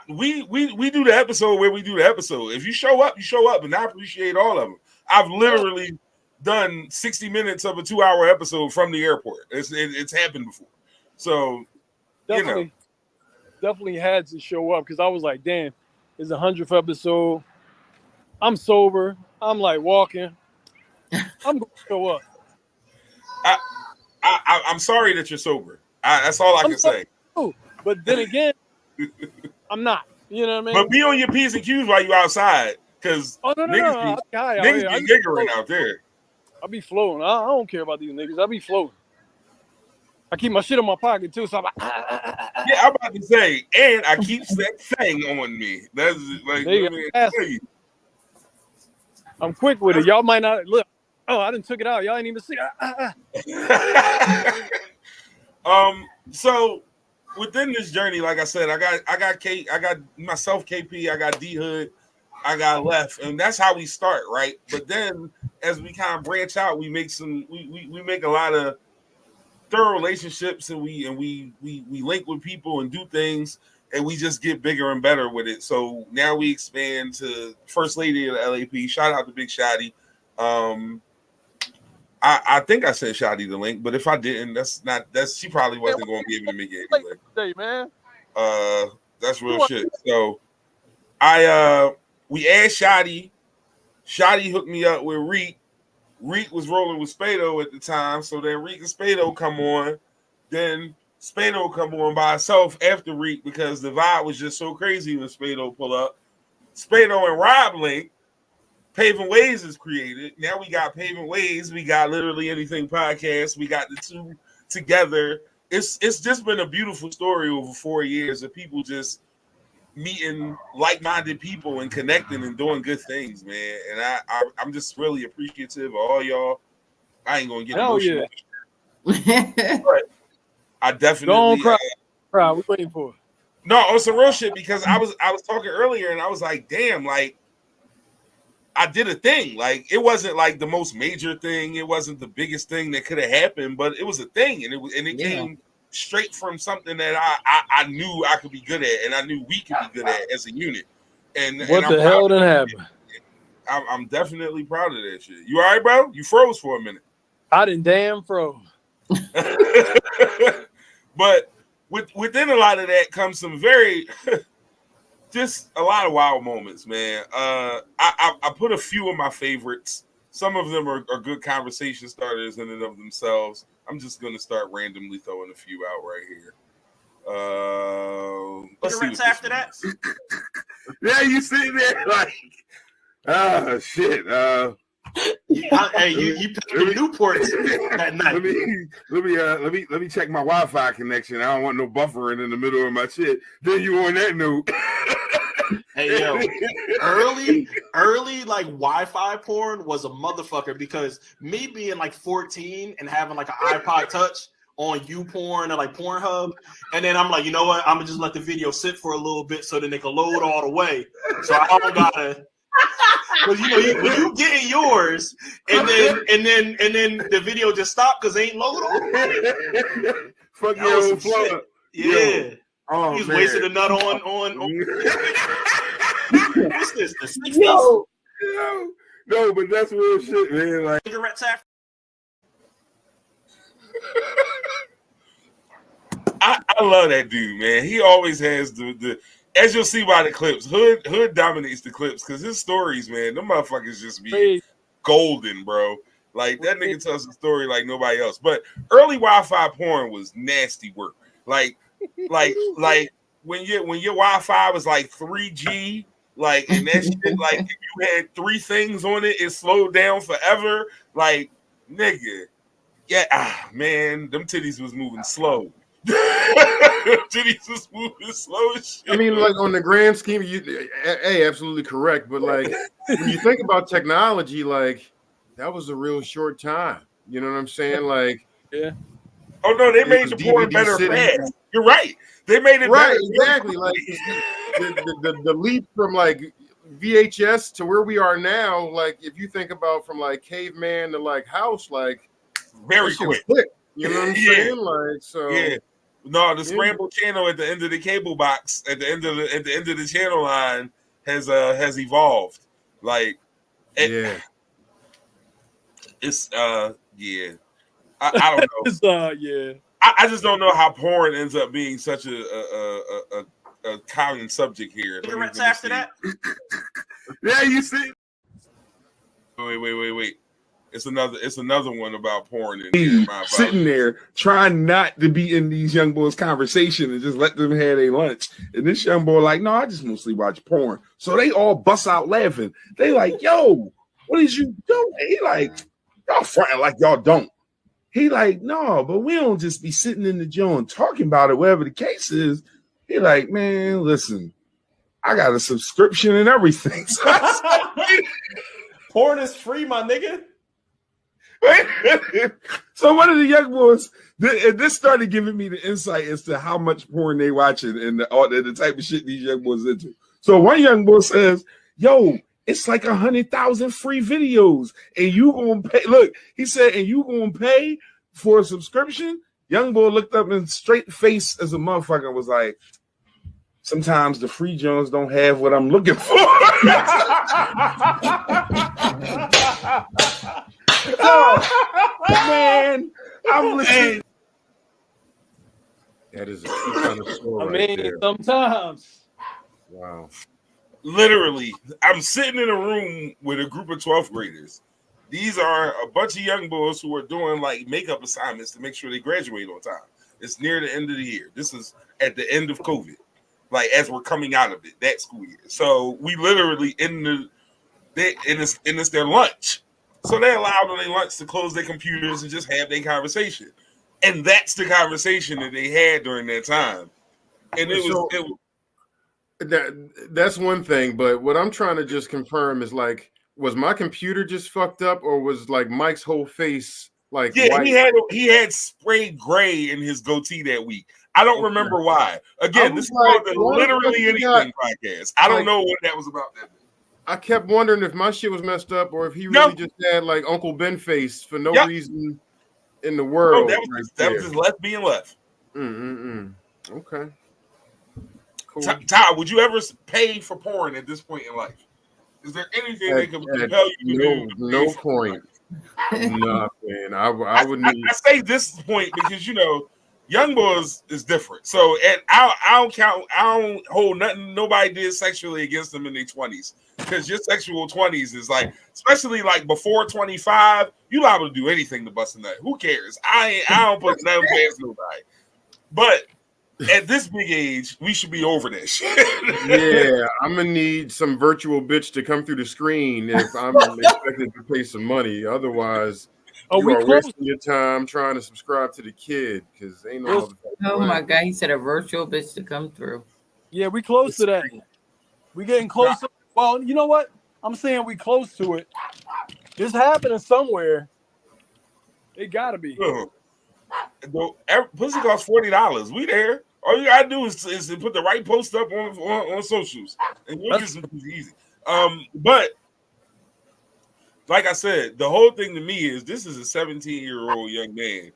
We do the episode where we do the episode. If you show up, you show up, and I appreciate all of them. I've literally done 60 minutes of a 2-hour episode from the airport. It's happened before. So definitely had to show up because I was like, damn, it's the 100th episode. I'm sober. I'm like walking. I'm gonna show up. I'm sorry that you're sober. That's all I can say. But then again, I'm not. You know what I mean? But be on your P's and Q's while you outside, because niggas be giggling out there. I be floating. I don't care about these niggas. I be floating. I keep my shit in my pocket too, so I'm like, Yeah, I'm about to say, and I keep that thing on me. That's like, I'm quick with it. Y'all might not look. Oh, I didn't took it out. Y'all ain't even see. So within this journey, like I said, I got myself, KP, I got D Hood, I got Left, and that's how we start, right? But then as we kind of branch out, we make we make a lot of thorough relationships, and we link with people and do things, and we just get bigger and better with it. So now we expand to First Lady of the LAP. Shout out to Big Shotty. I think I sent Shotty the link, but if I didn't, she probably wasn't going to be able to make it anyway. Hey man, that's real shit. So we asked Shotty. Shotty hooked me up with Reek. Reek was rolling with Spado at the time, so then Reek and Spado come on. Then Spado come on by itself after Reek because the vibe was just so crazy when Spado pull up. Spado and Rob link. Paving Ways is created. Now we got Paving Ways. We got Literally Anything podcast. We got the two together. It's just been a beautiful story over 4 years of people just meeting like-minded people and connecting and doing good things, man. And I'm just really appreciative of all y'all. I ain't gonna get emotional. Yeah. But I definitely don't cry. Cry. We're waiting for it. No, it's some real shit because I was talking earlier and I was like, damn, like I did a thing. Like it wasn't like the most major thing. It wasn't the biggest thing that could have happened, but it was a thing, and it came straight from something that I knew I could be good at, and I knew we could be good at as a unit. And what the hell didn't happen? I'm definitely proud of that shit. You all right, bro? You froze for a minute. I didn't damn froze. But within a lot of that comes some very just a lot of wild moments, man. I put a few of my favorites. Some of them are good conversation starters in and of themselves. I'm just gonna start randomly throwing a few out right here. Let's see Cigarettes after that. Yeah, you sitting there like, oh shit. Hey, you picked the Newports that night. Let me check my Wi-Fi connection. I don't want no buffering in the middle of my shit. Then you on that note. Hey yo, early like Wi-Fi porn was a motherfucker because me being like 14 and having like an iPod Touch on YouPorn or like Pornhub, and then I'm like, you know what? I'm gonna just let the video sit for a little bit so then they can load all the way. So I don't gotta. Because you know when you getting yours, and then the video just stopped because they ain't loaded. Fuck your flow. Yeah. Yo. Oh, He's man. wasting a nut on. What's this? The 60s? No, but that's real shit, man. Like Cigarettes after. I love that dude, man. He always has the as you'll see by the clips, Hood dominates the clips because his stories, man, them motherfuckers just be golden, bro. Like that nigga tells a story like nobody else. But early Wi-Fi porn was nasty work. Like when your Wi-Fi was like 3G, like and that shit, like if you had 3 things on it, it slowed down forever. Like, nigga, yeah, man, them titties was moving slow. Titties was moving slow as shit. I mean, like on the grand scheme, absolutely correct. But like when you think about technology, like that was a real short time. You know what I'm saying? Like, yeah. Oh no, they made the porn DVD better City. fast. You're right. They made it right, better. exactly. Like the leap from like VHS to where we are now. Like if you think about from like caveman to like house, like very quick. You know what I'm saying? Like so. Yeah. No, the scramble channel at the end of the cable box, at the end of the channel line has evolved. Like Yeah. It's yeah. I don't know. It's, yeah. I just don't know how porn ends up being such a common subject here. Cigarettes after that. yeah, you see. Wait. It's another one about porn. He's sitting there trying not to be in these young boys' conversation and just let them have their lunch. And this young boy like, no, I just mostly watch porn. So they all bust out laughing. They like, yo, what is you doing? He like, y'all fronting like y'all don't. He like, no, but we don't just be sitting in the joint talking about it, whatever the case is. He like, man, listen, I got a subscription and everything. Porn is free, my nigga. So one of the young boys, this started giving me the insight as to how much porn they watching and the type of shit these young boys into. So one young boy says, yo, it's like 100,000 free videos and you gonna pay. Look, he said, and you gonna pay for a subscription? Young boy looked up in straight face as a motherfucker and was like, sometimes the free Jones don't have what I'm looking for. Oh, man, I'm listening. That is a true connoisseur. I right mean, there. sometimes. Wow. Literally, I'm sitting in a room with a group of 12th graders. These are a bunch of young boys who are doing like makeup assignments to make sure they graduate on time. It's near the end of the year. This is at the end of COVID, like as we're coming out of it, that school year. So we literally it's their lunch. So they allowed on their lunch to close their computers and just have their conversation. And that's the conversation that they had during that time. And that's one thing, but what I'm trying to just confirm is like, was my computer just fucked up, or was like Mike's whole face like? Yeah, white? he had sprayed gray in his goatee that week. I don't remember why. Again, this is like, called the Literally Anything podcast. I don't know what that was about that day. I kept wondering if my shit was messed up or if he really just had like Uncle Ben face for no reason in the world. No, that was just left being left. Okay. Cool. Todd, would you ever pay for porn at this point in life? Is there anything that could compel you to do? No point. Nothing. I wouldn't. I say this point because you Young boys is different. So, and I don't hold nothing nobody did sexually against them in their 20s, because your sexual 20s is like, especially like before 25, you liable to do anything to bust a nut. Who cares? I don't put nothing past nobody. But at this big age, we should be over that shit. Yeah, I'm gonna need some virtual bitch to come through the screen if I'm expected to pay some money. Otherwise, you we are close? wasting your time trying to subscribe to the kid because ain't no motherfucking Oh way. my god, he said a virtual bitch to come through. Yeah, we close to that. We getting closer. Well, you know what? I'm saying we close to it. It's happening somewhere. It gotta be. Pussy costs $40. We there. All you gotta do is put the right post up on socials, and you'll get some pussy easy. But like I said, the whole thing to me is this is a 17-year-old young man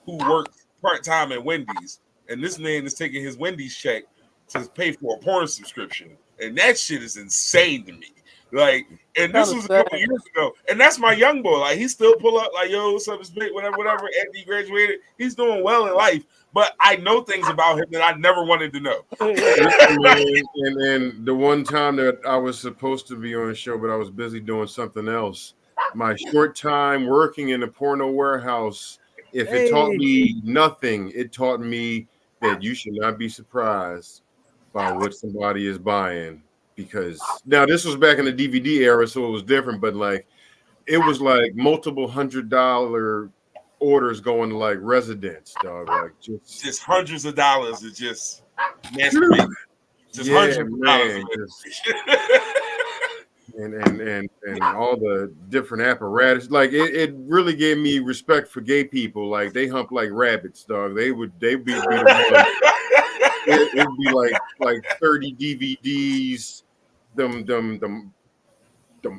who works part-time at Wendy's, and this man is taking his Wendy's check to pay for a porn subscription, and that shit is insane to me. Like, and this was a couple years ago, and that's my young boy. Like, he still pull up like, yo, what's up, his mate, whatever. After he graduated, he's doing well in life. But I know things about him that I never wanted to know. and the one time that I was supposed to be on a show, but I was busy doing something else. My short time working in a porno warehouse, if it taught me nothing, it taught me that you should not be surprised by what somebody is buying. Because now this was back in the DVD era, so it was different, but like it was like multiple $100 orders going to like residents, dog. Like just hundreds of dollars is just masturbate. Just hundreds of dollars. And all the different apparatus. Like it really gave me respect for gay people. Like they hump like rabbits, dog. They'd be the it'd be like 30 DVDs, them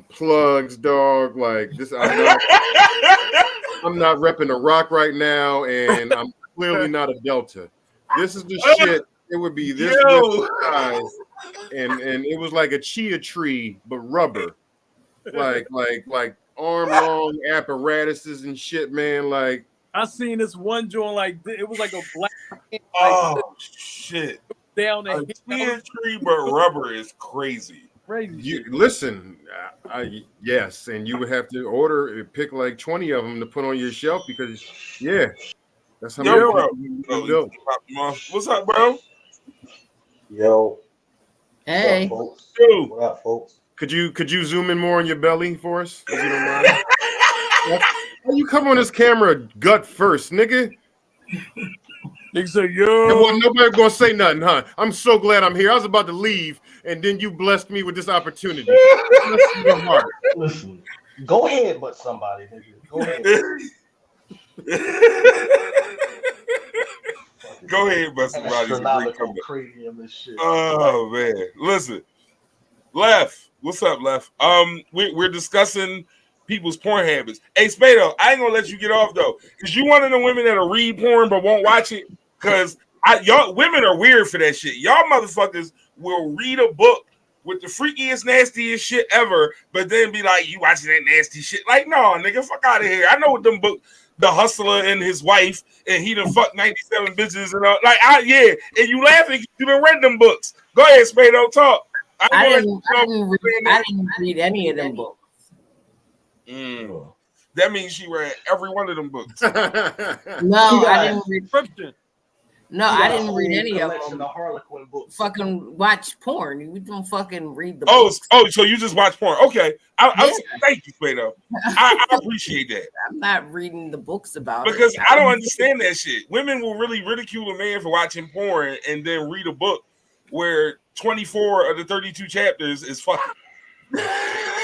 plugs, dog. Like this, I'm not repping a rock right now, and I'm clearly not a Delta. This is the shit. It would be this size, and it was like a chia tree, but rubber, like arm long apparatuses and shit, man. Like I seen this one joint like it was like a black. Shit! Down a chia tree, but rubber is crazy. You listen, yes, and you would have to pick like 20 of them to put on your shelf because that's how bro. What's up, bro? Yo. Hey. What up, folks? Dude. What up, folks? Could you zoom in more on your belly for us, if you don't mind? Why you come on this camera gut first, nigga? Nigga say, yo. Nobody gonna say nothing, huh? I'm so glad I'm here. I was about to leave, and then you blessed me with this opportunity. Listen, go ahead, but somebody, nigga. Go ahead. Go ahead, but somebody. Astronomical cranium and shit. Oh man, listen, Left. What's up, Left? We're discussing people's porn habits. Hey, Spado, I ain't gonna let you get off though, because you one of the women that'll read porn but won't watch it. Because y'all women are weird for that shit. Y'all motherfuckers will read a book with the freakiest, nastiest shit ever, but then be like, you watching that nasty shit? Like, no, nigga, fuck out of here. I know what them books, The Hustler and his wife, and he done fucked 97 bitches and all. Like, and you laughing, you done read them books. Go ahead, Spado, talk. I didn't read any of them books. That means she read every one of them books. No, I didn't read. No, I didn't read any of them. Harlequin books. Fucking watch porn. You don't fucking read the books. Oh, so you just watch porn. Okay. Thank you, Spado. I appreciate that. I'm not reading the books about it. Because I don't understand that shit. Women will really ridicule a man for watching porn and then read a book where 24 of the 32 chapters is fucking.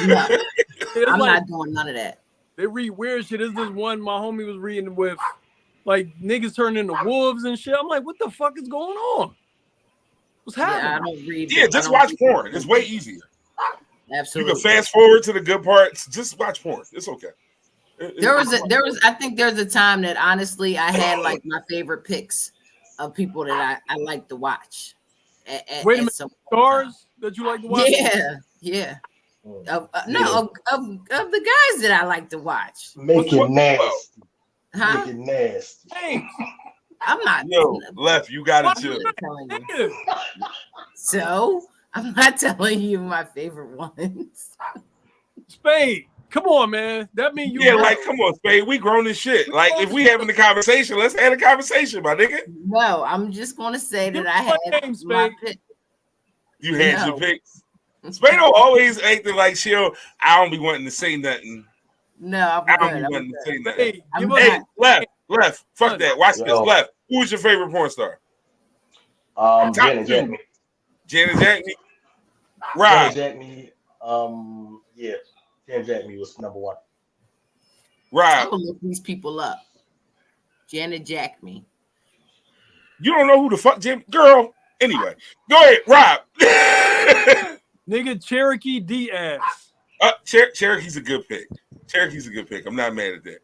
No, I'm not doing none of that. They read weird shit. This is one my homie was reading with, like niggas turning into wolves and shit. I'm like, what the fuck is going on? What's happening? I don't read. Yeah, just watch porn. It's way easier. Absolutely. You can fast forward to the good parts. Just watch porn. It's okay. I think there's a time that honestly I had like my favorite picks of people that I like to watch. Wait a minute, stars that you like to watch? Yeah. Of the guys that I like to watch. Make it nasty. Huh? Make it nasty. Hey. I'm not. Yo, left. You got it I'm too. not telling you. So I'm not telling you my favorite ones. Spade, come on, man. That means you. Yeah, like, come on, Spade. We grown as shit. Like, if we having a conversation, let's have a conversation, my nigga. No, I'm just going to say that I had name, my Spade. pick. You had your picks. Spade always acting like I don't be wanting to say nothing. No, I don't be wanting to say nothing. Hey, left. Fuck that. Watch this. Left. Who was your favorite porn star? Janet Jackman. Janet Jackman. Right. Janet Jackman. Yeah. Janet Jackman was number one. Right. I'm gonna look these people up. Janet Jackman. You don't know who the fuck girl. Anyway, go ahead, Rob. Nigga, Cherokee Diaz. Cherokee's a good pick. Cherokee's a good pick. I'm not mad at that.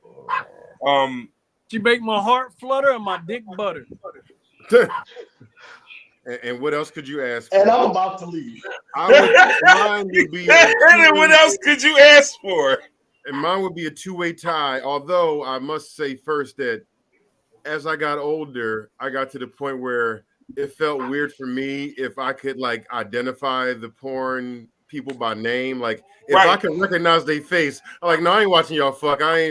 She make my heart flutter and my dick butter. And what else could you ask for? And I'm about to leave. Mine would be. And what else could you ask for? And mine would be a two-way tie. Although I must say first that as I got older, I got to the point where it felt weird for me if I could like identify the porn people by name. Like if I could recognize their face, I'm like, no, I ain't watching y'all fuck. I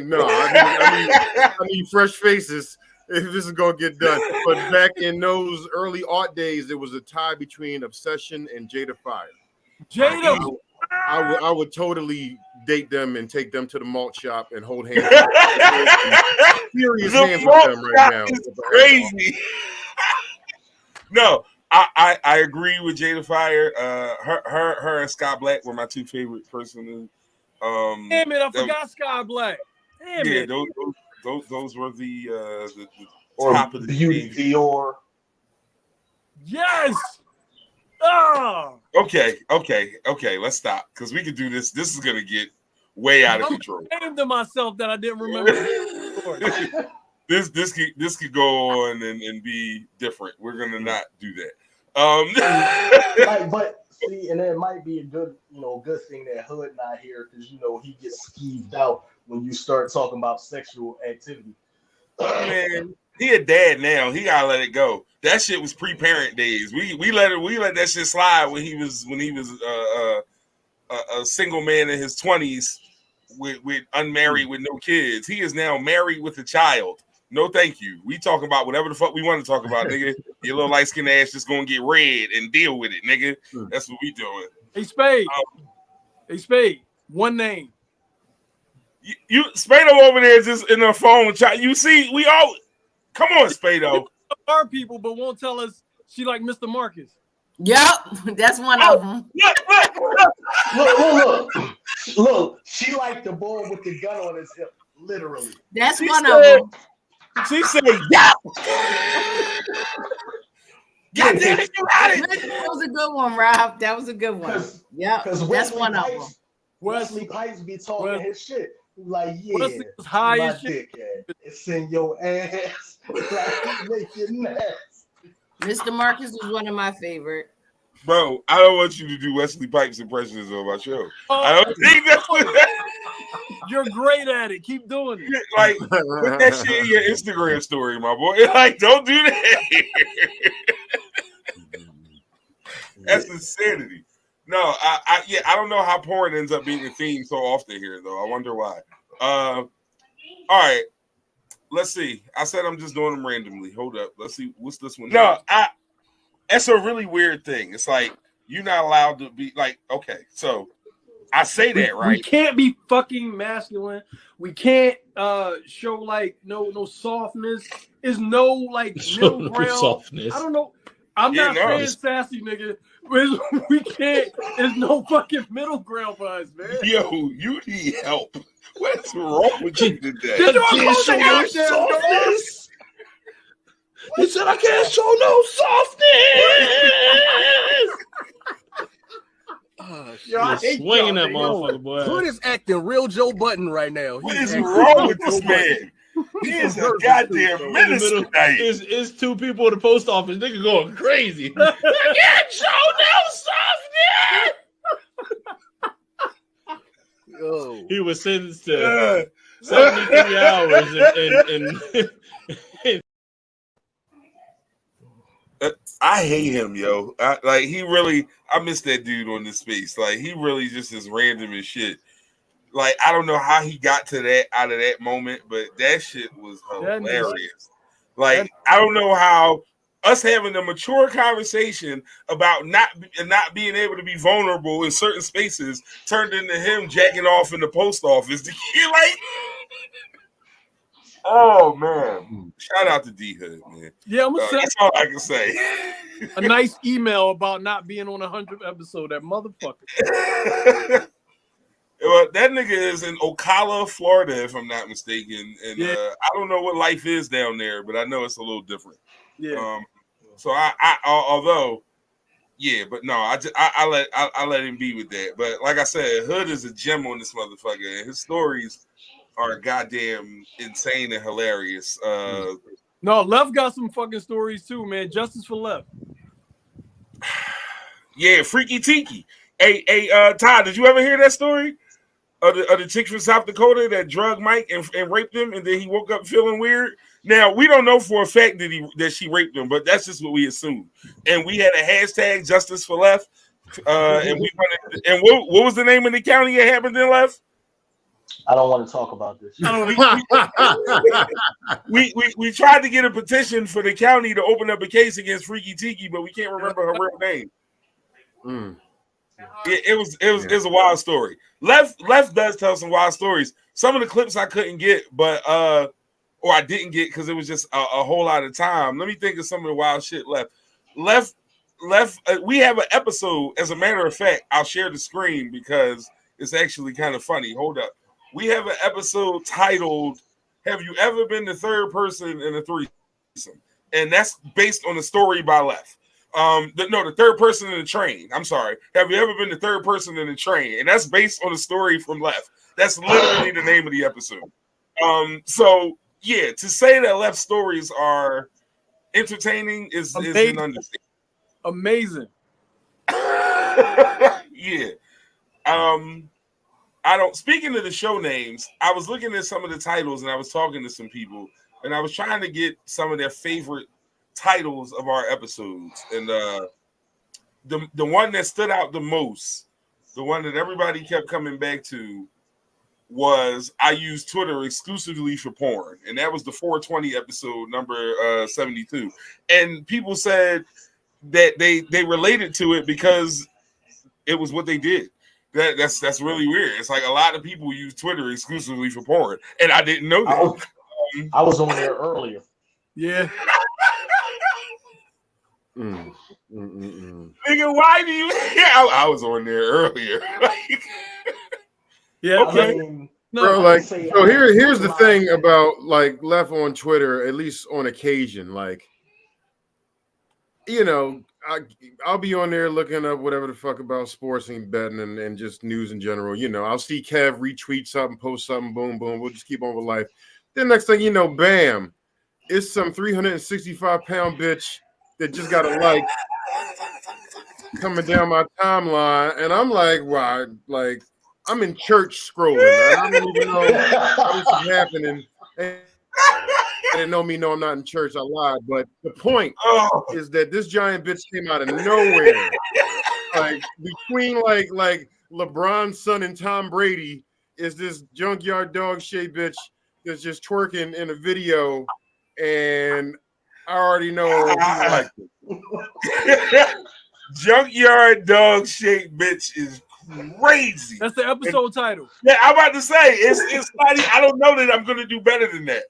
need fresh faces if this is gonna get done. But back in those early art days, it was a tie between Obsession and Jada Fire. Jada, I would totally date them and take them to the malt shop and hold hands. Serious hands with them right now. Is crazy. No, I agree with Jada Fire. Her and Scott Black were my two favorite personally. Damn it, I forgot Scott Black. Damn it. Those were the top of the Beauty Dior. Yes. Oh. Okay. Let's stop because we can do this. This is gonna get way out of control. I'm ashamed of myself that I didn't remember. This could go on and be different. We're gonna not do that. But see, and it might be a good thing that Hood not here because he gets skeeved out when you start talking about sexual activity. Man, he a dad now. He gotta let it go. That shit was pre-parent days. We let that shit slide when he was a single man in his 20s with unmarried with no kids. He is now married with a child. No, thank you. We talking about whatever the fuck we want to talk about, nigga. Your little light skinned ass just gonna get red and deal with it, nigga. That's what we doing. Hey, Spade. One name. You Spado over there just in the phone. You see, we all come on, Spado. Our people, but won't tell us she like Mr. Marcus. Yep, that's one of them. Look. She like the boy with the gun on his hip, literally. That's one of them. She said, "Yeah." God damn it, you got it. That was a good one, Rob. That was a good one. Yeah, that's one of them. Wesley Pipes be talking his shit. Like, yeah, Wesley was high my as shit. dick, it's in your ass. Like, make it nasty. Mr. Marcus was one of my favorite. Bro, I don't want you to do Wesley Pipes impressions on my show. I don't think that's what You're great at it. Keep doing it. Like, put that shit in your Instagram story, my boy. Like, don't do that. That's insanity. No, I don't know how porn ends up being a theme so often here, though. I wonder why. All right. Let's see. I said I'm just doing them randomly. Hold up. Let's see. What's this one? No, that's a really weird thing. It's like you're not allowed to be like, okay, so I say that, right? We can't be fucking masculine. We can't show like no softness. Is no like middle ground. Softness. I don't know. I'm not saying sassy, nigga. We can't. There's no fucking middle ground for us, man. Yo, you need help. What's wrong with you today? I can't show no softness. He said I can't show no softness. Yo, I hate swinging that motherfucker, boy. Hood is acting real Joe Button right now. What is wrong with this man? He is a goddamn menace tonight. It's two people at the post office. Nigga going crazy. I can't show no softness. Yo. He was sentenced to 73 hours and I hate him, yo. I miss that dude on this space. Like, he really just is random as shit. Like, I don't know how he got to that out of that moment, but that shit was hilarious. Like, I don't know how us having a mature conversation about not being able to be vulnerable in certain spaces turned into him jacking off in the post office. Like, oh man! Shout out to D Hood, man. Yeah, I'm gonna say that's all I can say. A nice email about not being on 100th episode. That motherfucker. Well, that nigga is in Ocala, Florida, if I'm not mistaken, and I don't know what life is down there, but I know it's a little different. Yeah. So although, but no, I let him be with that. But like I said, Hood is a gem on this motherfucker, and his stories are goddamn insane and hilarious. No, Left got some fucking stories too, man. Justice for Left. Yeah, Freaky Tiki. Hey, Todd, did you ever hear that story? Of the chick from South Dakota that drugged Mike and raped him, and then he woke up feeling weird. Now we don't know for a fact that she raped him, but that's just what we assume. And we had a hashtag Justice for Left, and we wanted. And what was the name of the county it happened in, Left? I don't want to talk about this. We tried to get a petition for the county to open up a case against Freaky Tiki, but we can't remember her real name. It was a wild story. Left does tell some wild stories. Some of the clips I couldn't get, but or I didn't get because it was just a whole lot of time. Let me think of some of the wild shit left. We have an episode. As a matter of fact, I'll share the screen because it's actually kind of funny. Hold up. We have an episode titled "Have You Ever Been the Third Person in a Threesome?" And that's based on a story by Left. The third person in the train. I'm sorry. Have you ever been the third person in the train? And that's based on a story from Left. That's literally the name of the episode. So yeah, to say that Left stories are entertaining is an understatement. Amazing. Yeah. I don't. Speaking of the show names, I was looking at some of the titles and I was talking to some people and I was trying to get some of their favorite titles of our episodes, and the one that stood out the most, the one that everybody kept coming back to, was I use Twitter exclusively for porn, and that was the 420 episode number 72. And people said that they related to it because it was what they did. That's really weird. It's like a lot of people use Twitter exclusively for porn, and I didn't know that. I was on there earlier. Yeah. Nigga, why do you? I was on there earlier. Yeah. Okay. Bro, like, so here's the thing about like Left on Twitter, at least on occasion, like, you know, I'll be on there looking up whatever the fuck about sports and betting and just news in general. You know, I'll see Kev retweet something, post something, boom, boom. We'll just keep on with life. Then next thing you know, bam, it's some 365-pound bitch that just got a like coming down my timeline, and I'm like, wow, like I'm in church scrolling. I don't even know how this is happening. And I didn't know me. No, I'm not in church. I lied. But the point is that this giant bitch came out of nowhere, like between like LeBron's son and Tom Brady is this junkyard dog shaped bitch that's just twerking in a video, and I already know people like it. Junkyard dog shaped bitch is crazy. That's the episode title. Yeah, I'm about to say it's funny. I don't know that I'm gonna do better than that.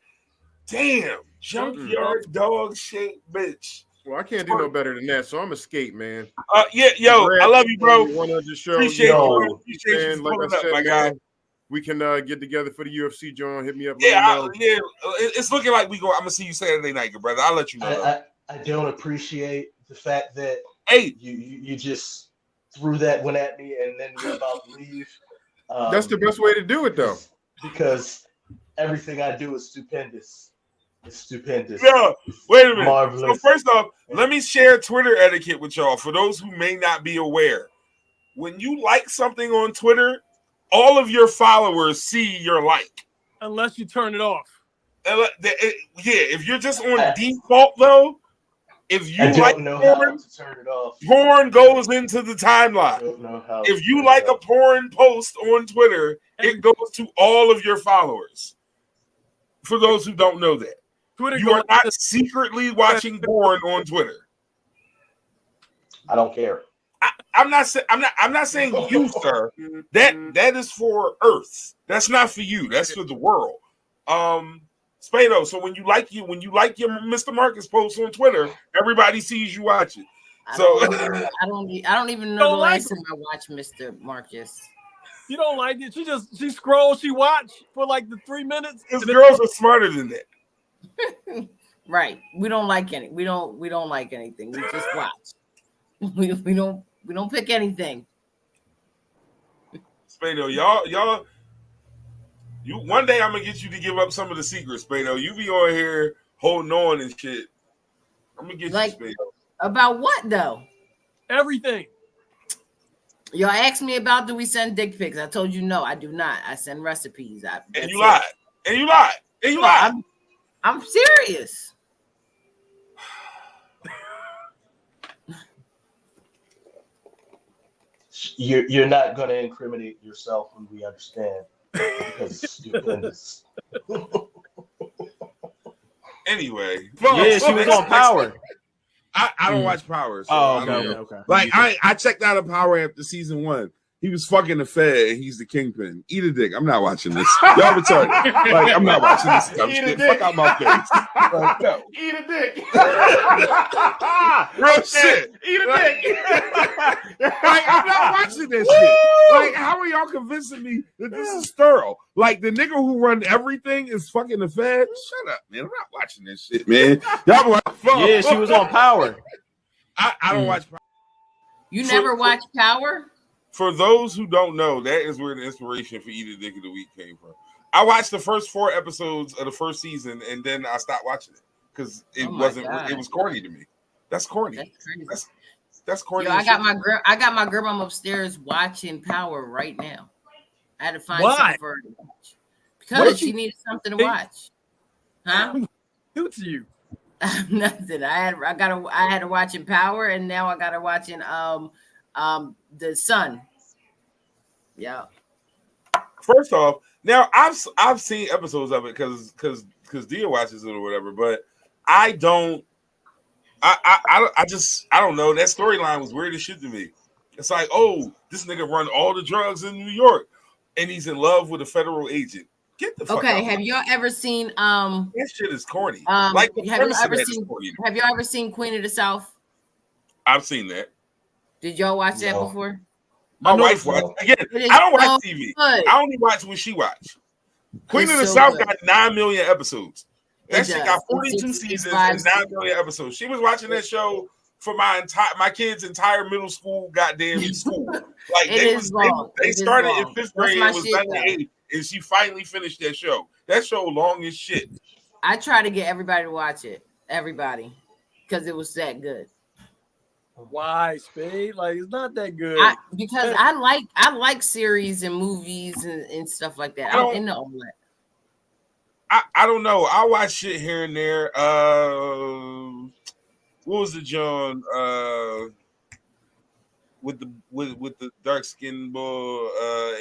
Damn, junkyard dog shaped bitch. Well, I can't do no better than that, so I'm a skate, man. Yeah, yo, I love you, bro. Appreciate you. Appreciate you like I said, my guy. We can get together for the UFC, John. Hit me up. Yeah, it's looking like we go. I'm gonna see you Saturday night, good brother. I'll let you know. I don't appreciate the fact that hey, you just threw that one at me and then you're about to leave. That's the best way to do it, though, because everything I do is stupendous. It's stupendous. No, wait a minute. Marvelous. So first off, let me share Twitter etiquette with y'all for those who may not be aware. When you like something on Twitter, all of your followers see your like. Unless you turn it off. Yeah, if you're just on default though, If you I don't like know how porn, to turn it off. porn goes into the I timeline. don't know how If to you turn like it a off. porn post on Twitter, it goes to all of your followers. For those who don't know that, Twitter you are goes not secretly watching porn on Twitter. I don't care. I'm not saying you, sir. That is for Earth. That's not for you. That's for the world. Spado. So when you like your Mr. Marcus post on Twitter, everybody sees you watch it. I So don't even know the last time I watched Mr. Marcus. You don't like it. She scrolls, she watch for like the 3 minutes. Because girls are smarter than that. Right. We don't like any. We don't like anything. We just watch. We don't pick anything. Spado, y'all. You one day I'm gonna get you to give up some of the secrets, Spado. You be on here holding on and shit. I'm gonna get you, Spado. About what though? Everything. Y'all asked me about do we send dick pics? I told you no, I do not. I send recipes. And you lied. I'm serious. You're not going to incriminate yourself, and we understand because you're in this. Anyway, yeah, she was on Power. I don't watch Power. So Okay. Like I checked out of Power after season 1. He was fucking the Fed and he's the kingpin. Eat a dick. I'm not watching this. Y'all retarded. Like, I'm not watching this dumb shit. Fuck out my face. Like, no. Eat a dick. Real shit. Eat a dick. Like, I'm not watching this shit. Like, how are y'all convincing me that this is sterile? Like, the nigga who run everything is fucking the Fed? Shut up, man. I'm not watching this shit, man. Y'all watch Yeah, she was on Power. I don't watch Power. You never watched Power? For those who don't know, that is where the inspiration for Eat a Dick of the Week came from. I watched the first 4 episodes of the first season, and then I stopped watching it because it wasn't. It was corny to me. That's corny. That's crazy. That's corny. Yo, I got my girl mom upstairs watching Power right now. I had to find something for her to watch because she needed something to watch. Huh? Who to you? Nothing. I had to watch in Power, and now I got to watch in the Sun. Yeah. First off, now I've seen episodes of it because Dia watches it or whatever, but I don't. I don't know. That storyline was weird as shit to me. It's like, oh, this nigga run all the drugs in New York, and he's in love with a federal agent. Get the fuck out. Okay, have y'all ever seen that shit is corny. Have you ever seen Queen of the South? I've seen that. Did y'all watch that before? My wife watched. Again, I don't watch TV. I only watch when she watch. Queen of the South got 9 million episodes. That shit got 42 seasons and 9 million episodes. She was watching that show for my kids' entire middle school goddamn school. Like they started in 5th grade and was done in 8th, and she finally finished that show. That show long as shit. I try to get everybody to watch it. Everybody. Because it was that good. Why, Spade? Like, it's not that good. Because I like series and movies and stuff like that. I'm into all that. I don't know. I watch shit here and there. What was the John with the dark skinned boy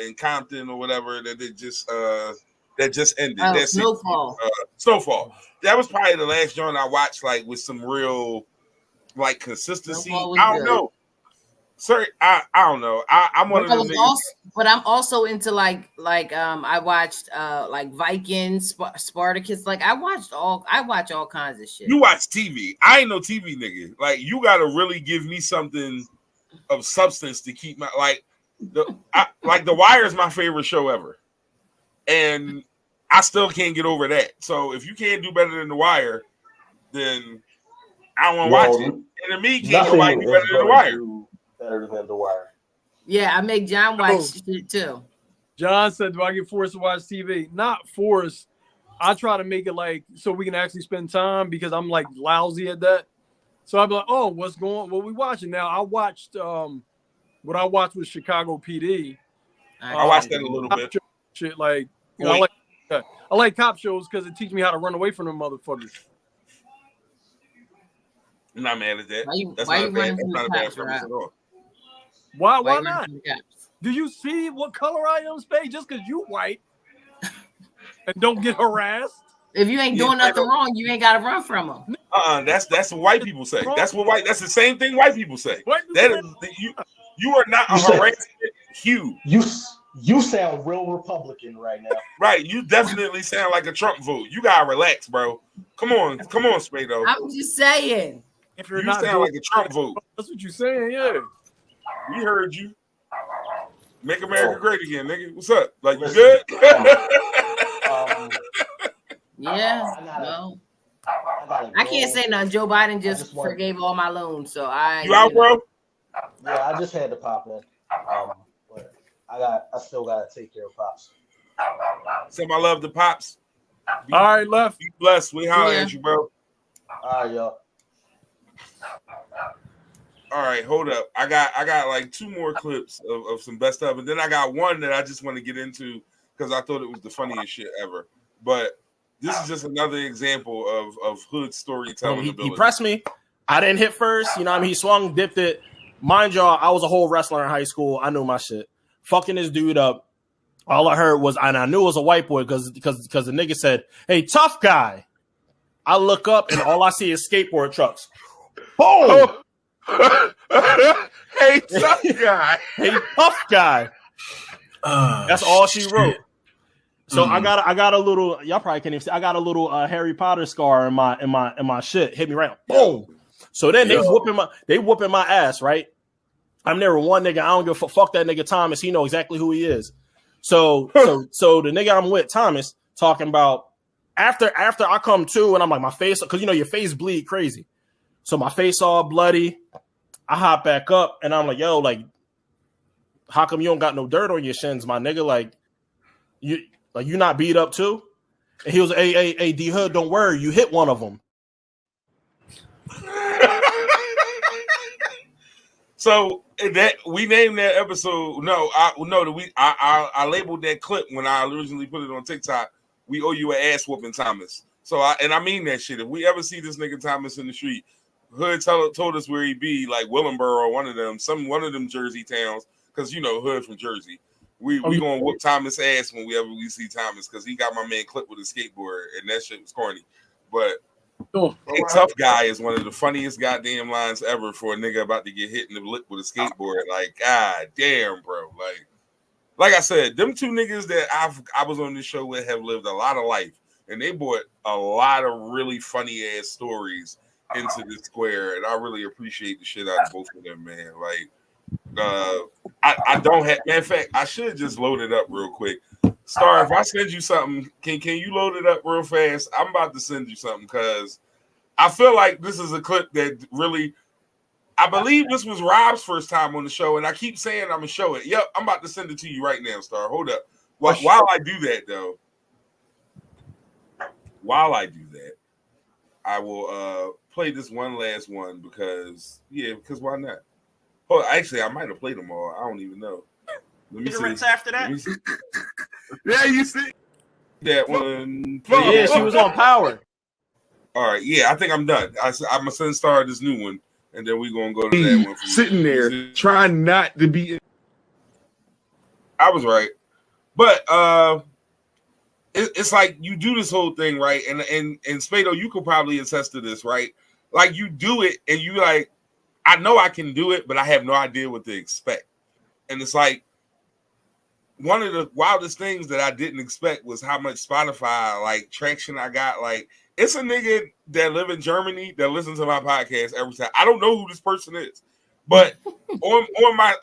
in Compton or whatever that just ended? That Snowfall. Snowfall. That was probably the last joint I watched, like with some real like consistency. I don't know. Sorry, I don't know. I'm one of those niggas. But I'm also into I watched like Vikings, Spartacus. Like I watch all kinds of shit. You watch TV. I ain't no TV nigga. Like you gotta really give me something of substance to keep my The Wire is my favorite show ever. And I still can't get over that. So if you can't do better than The Wire, then I don't want to watch it. And to me, can't nobody do better than The Wire. Better than The Wire. Yeah, I make John watch shit too. John said, do I get forced to watch TV? Not forced. I try to make it like so we can actually spend time because I'm like lousy at that. So I'm like, oh, what we watching now? I watched what I watched was Chicago PD. I watched that a little bit. Shit, like I like cop shows because it teaches me how to run away from them motherfuckers. I'm not mad at that. That's why not you a bad. running That's from not the a bad cops, premise Rob? at all. Why you not? running from the cops? Do you see what color I am, Spade? Just because you white and don't get harassed. If you ain't doing nothing wrong, you ain't got to run from them. That's what white people say. That's the same thing white people say. That is you are not a harassment hue. You sound real Republican right now. Right, you definitely sound like a Trump vote. You gotta relax, bro. Come on, Spado. I'm just saying. If you're You not sound like a Trump vote. That's what you're saying, yeah. We heard you. Make America great again, nigga. What's up? Like, you good? Yeah. Well, I can't say nothing. Joe Biden just forgave all my loans, so You out, bro? Yeah, I just had to pop in. But I still gotta take care of Pops. Send my love to Pops. All right, left. Be blessed. We holler at you, bro. All right, y'all. All right, hold up. I got like 2 more clips of some best stuff, and then I got one that I just want to get into because I thought it was the funniest shit ever. But this is just another example of hood storytelling ability. He pressed me. I didn't hit first. You know what I mean? He swung, dipped it. Mind y'all, I was a whole wrestler in high school. I knew my shit. Fucking this dude up. All I heard was, and I knew it was a white boy because the nigga said, "Hey, tough guy." I look up and all I see is skateboard trucks. Boom! Hey, tough guy. Hey, tough guy. That's all she wrote. So I got a little. Y'all probably can't even see. I got a little Harry Potter scar in my shit. Hit me right. Boom. So then they whooping my ass. Right. I'm never one nigga. I don't give a fuck that nigga Thomas. He know exactly who he is. So the nigga I'm with, Thomas, talking about after I come to and I'm like my face, because you know your face bleed crazy. So my face all bloody. I hop back up and I'm like, yo, like, how come you don't got no dirt on your shins, my nigga? Like you not beat up too? And he was, hey, D Hood, don't worry, you hit one of them. So that we named that episode. I labeled that clip when I originally put it on TikTok. We owe you an ass whooping, Thomas. So I mean that shit. If we ever see this nigga Thomas in the street, Hood told us where he be, like Willenboro, one of them Jersey towns, because you know Hood from Jersey. We gonna whoop Thomas ass whenever we see Thomas, because he got my man clipped with a skateboard, and that shit was corny. But hey, tough guy is one of the funniest goddamn lines ever for a nigga about to get hit in the lip with a skateboard. Like, god damn, bro. Like I said, them 2 niggas that I was on this show with have lived a lot of life, and they brought a lot of really funny ass stories into this square, and I really appreciate the shit out of both of them, man. Like, I don't have. Matter of fact, I should just load it up real quick. Star, if I send you something, can you load it up real fast? I'm about to send you something because I feel like this is a clip that really. I believe this was Rob's first time on the show, and I keep saying I'm gonna show it. Yep, I'm about to send it to you right now, Star. Hold up. While I do that, though, I will play this one last one because why not? Oh, actually, I might have played them all. I don't even know. Let me see. After that? Yeah, you see that one. Yeah, she was on Power. All right, yeah, I think I'm done. I'm gonna send Star this new one, and then we're gonna go to that one. Sitting there trying not to be. I was right, but it's like you do this whole thing right, and Spado, you could probably attest to this, right? Like you do it, and you like, I know I can do it, but I have no idea what to expect, and it's like one of the wildest things that I didn't expect was how much Spotify like traction I got. Like, it's a nigga that live in Germany that listens to my podcast every time. I don't know who this person is, but on my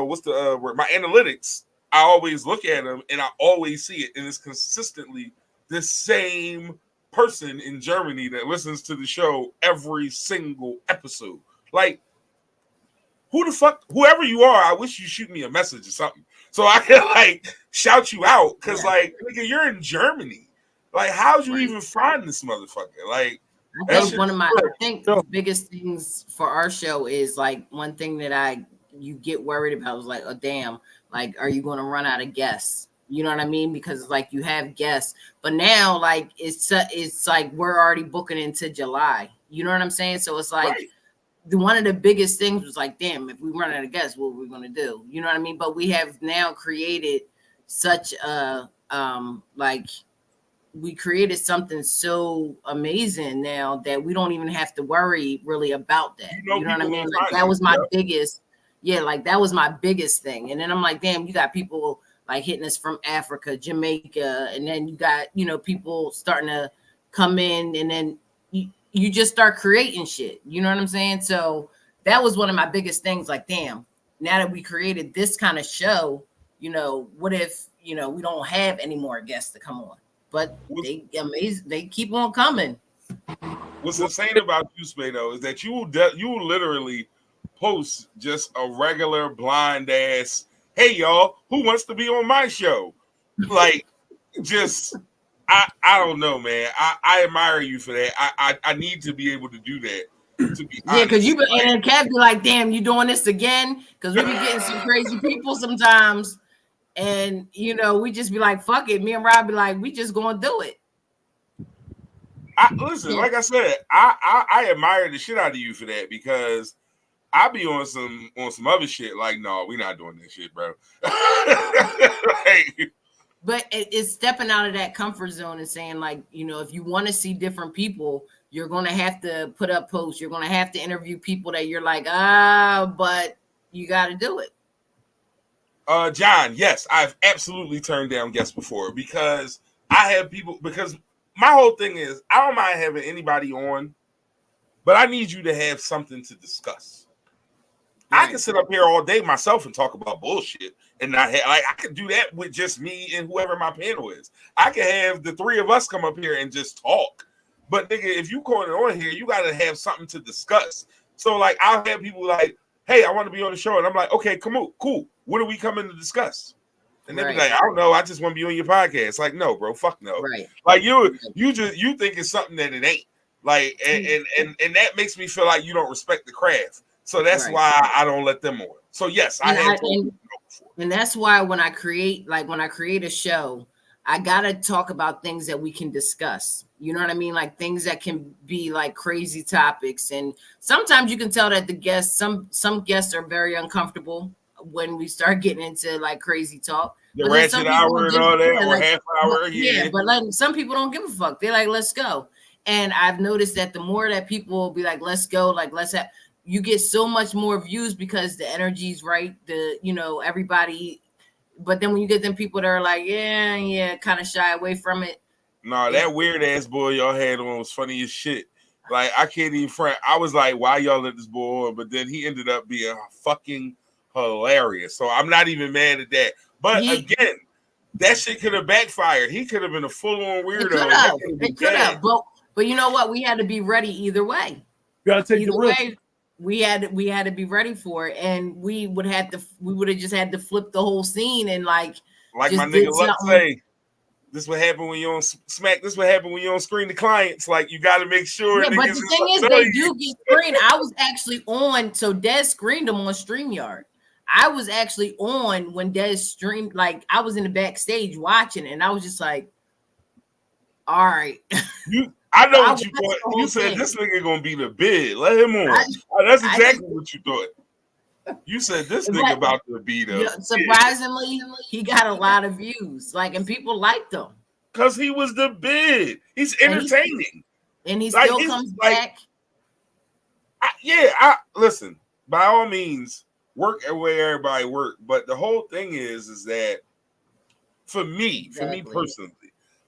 what's the word? My analytics, I always look at them and I always see it, and it's consistently the same person in Germany that listens to the show every single episode. Like, who the fuck, whoever you are, I wish you shoot me a message or something so I can like shout you out, because like, nigga, you're in Germany. Like, how'd you even find this motherfucker? Like, I think the biggest things for our show is like one thing that you get worried about is like, oh damn, like, are you going to run out of guests? You know what I mean? Because like you have guests, but now like it's like we're already booking into July. You know what I'm saying? So it's like one of the biggest things was like, damn, if we run out of guests, what are we gonna do? You know what I mean? But we have now created such a like we created something so amazing now that we don't even have to worry really about that. You know what I mean? Like that was my biggest, like that was my biggest thing. And then I'm like, damn, you got people like hitting us from Africa, Jamaica, and then you got, people starting to come in, and then you just start creating shit. You know what I'm saying? So that was one of my biggest things. Like, damn, now that we created this kind of show, what if, we don't have any more guests to come on? But they amazing. They keep on coming. What's insane about you, Spado, is that you will literally post just a regular blind ass, hey y'all, who wants to be on my show? Like, just I don't know, man. I admire you for that. I need to be able to do that. To be honest. Because you and Kev be like, damn, you doing this again? Because we be getting some crazy people sometimes. And we just be like, fuck it. Me and Rob be like, we just gonna do it. Listen, like I said, I admire the shit out of you for that, because I be on some other shit. Like, no, we not doing this shit, bro. But it's stepping out of that comfort zone and saying, like, if you want to see different people, you're gonna have to put up posts. You're gonna have to interview people that you're like, but you got to do it. John, yes, I've absolutely turned down guests before, because I have people, because my whole thing is I don't mind having anybody on, but I need you to have something to discuss. Right. I can sit up here all day myself and talk about bullshit and not have, like, I can do that with just me and whoever my panel is. I can have the three of us come up here and just talk. But nigga, if you calling on here, you got to have something to discuss. So like, I'll have people like, hey, I want to be on the show. And I'm like, okay, come on, cool. What are we coming to discuss? And they be like, I don't know. I just want to be on your podcast. Like, no, bro, fuck no. Right. Like you think it's something that it ain't. Like, and that makes me feel like you don't respect the craft. So that's why I don't let them on. So yes, and that's why when I create a show, I gotta talk about things that we can discuss. You know what I mean? Like things that can be like crazy topics. And sometimes you can tell that the guests, some guests are very uncomfortable when we start getting into like crazy talk. The ratchet hour and all that, or half hour. Yeah, but like some people don't give a fuck. They're like, let's go. And I've noticed that the more that people will be like, let's go, like let's have, you get so much more views because the energy's right. Everybody. But then when you get them people that are like, yeah, kind of shy away from it. No, that weird ass boy y'all had on was funny as shit. Like, I can't even front. I was like, why y'all let this boy on? But then he ended up being fucking hilarious. So I'm not even mad at that. But again, that shit could have backfired. He could have been a full-on weirdo. It could have. But you know what? We had to be ready either way. You gotta take the risk. We had to be ready for it, and we would have just had to flip the whole scene and like my nigga Luck say, this what happen when you on smack. This what happen when you on screen the clients. Like, you got to make sure. Yeah, but the thing is, they do get screened. I was actually on, so Des screened them on StreamYard. I was actually on when Des streamed. Like, I was in the backstage watching, and I was just like, all right. I know what you thought. You said this nigga gonna be the bid. Let him on. That's exactly what you thought. You said this nigga about to be the. Surprisingly, he got a lot of views. Like, and people liked him because he was the bid. He's entertaining, and he still comes back. Listen. By all means, work where everybody work. But the whole thing is that for me personally,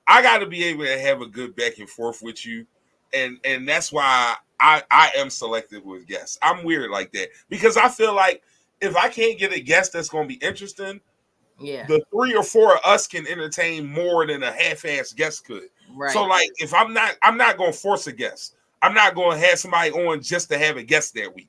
I got to be able to have a good back and forth with you, and that's why I am selective with guests. I'm weird like that because I feel like if I can't get a guest that's going to be interesting, the 3 or 4 of us can entertain more than a half-ass guest could. Right. So like, if I'm not going to force a guest. I'm not going to have somebody on just to have a guest that week,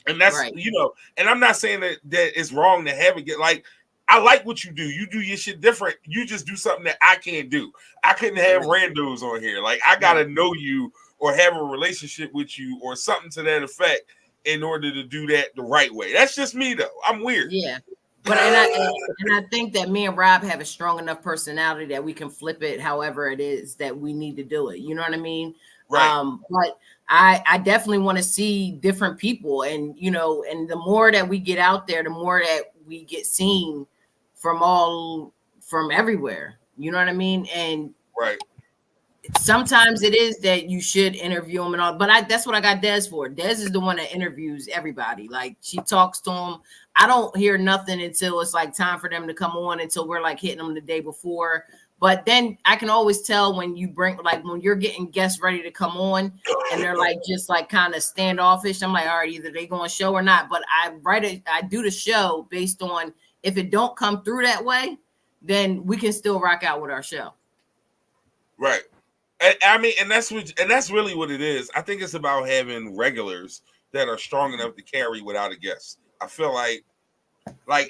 and that's And I'm not saying that it's wrong to have a guest. Like, I like what you do. You do your shit different. You just do something that I can't do. I couldn't have randos on here. Like, I got to know you or have a relationship with you or something to that effect in order to do that the right way. That's just me, though. I'm weird. Yeah. But and I think that me and Rob have a strong enough personality that we can flip it however it is that we need to do it. You know what I mean? Right. But I definitely want to see different people, and you know, and the more that we get out there, the more that we get seen from everywhere. You know what I mean? And right. Sometimes it is that you should interview them and all, but that's what I got Des for. Des is the one that interviews everybody. Like she talks to them. I don't hear nothing until it's like time for them to come on, until we're like hitting them the day before. But then I can always tell when you bring, like when you're getting guests ready to come on and they're like just like kind of standoffish. I'm like, all right, either they going to show or not. But I do the show based on, if it don't come through that way, then we can still rock out with our show. Right. I mean, and that's really what it is. I think it's about having regulars that are strong enough to carry without a guest. I feel like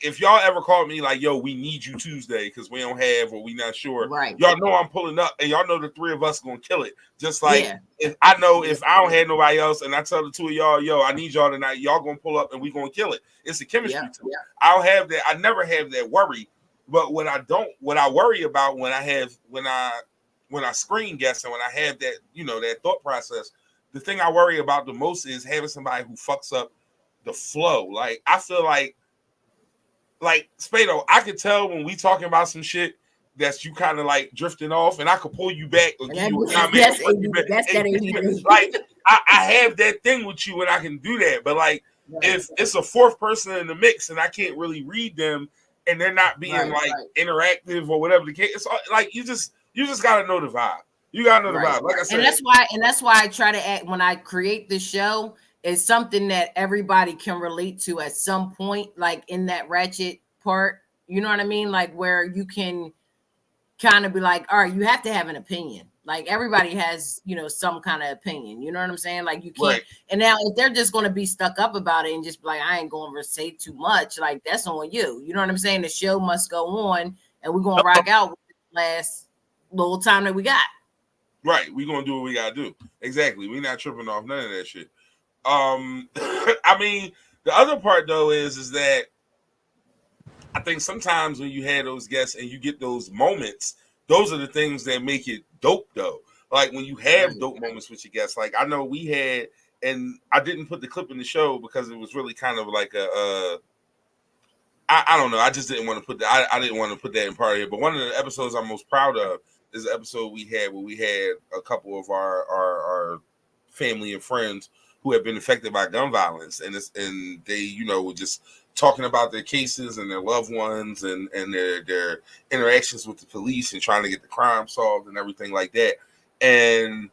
if y'all ever called me like, yo, we need you Tuesday because we don't have, or we not sure, right? Y'all know I'm pulling up, and y'all know the three of us gonna kill it. Just like if I know if I don't have nobody else, and I tell the two of y'all, yo, I need y'all tonight, y'all gonna pull up and we gonna kill it. It's a chemistry too. I don't have that. I never have that worry. But what I worry about when I screen guests and when I have that, you know, that thought process, the thing I worry about the most is having somebody who fucks up the flow. Like, I feel like Spado, I could tell when we talking about some shit that's you kind of like drifting off, and I could pull you back or give you a comment. That's that like I have that thing with you, and I can do that. But like, if it's a fourth person in the mix and I can't really read them, and they're not being interactive or whatever the case, it's like you just gotta know the vibe. You gotta know the vibe. Like I said, and that's why I try to act when I create the show. Is something that everybody can relate to at some point, like in that ratchet part. You know what I mean? Like where you can kind of be like, all right, you have to have an opinion. Like everybody has, you know, some kind of opinion. You know what I'm saying? Like you can't. Right. And now if they're just going to be stuck up about it and just be like, I ain't going to say too much, like that's on you. You know what I'm saying? The show must go on, and we're going to rock out with the last little time that we got. Right. We're going to do what we got to do. Exactly. We're not tripping off none of that shit. I mean, the other part though is that I think sometimes when you have those guests and you get those moments, those are the things that make it dope though. Like when you have dope moments with your guests, like I know we had, and I didn't put the clip in the show because it was really kind of like I don't know. I just didn't want to put that. I didn't want to put that in part of it. But one of the episodes I'm most proud of is the episode we had where we had a couple of our family and friends who have been affected by gun violence, and they, you know, were just talking about their cases and their loved ones and their interactions with the police and trying to get the crime solved and everything like that. And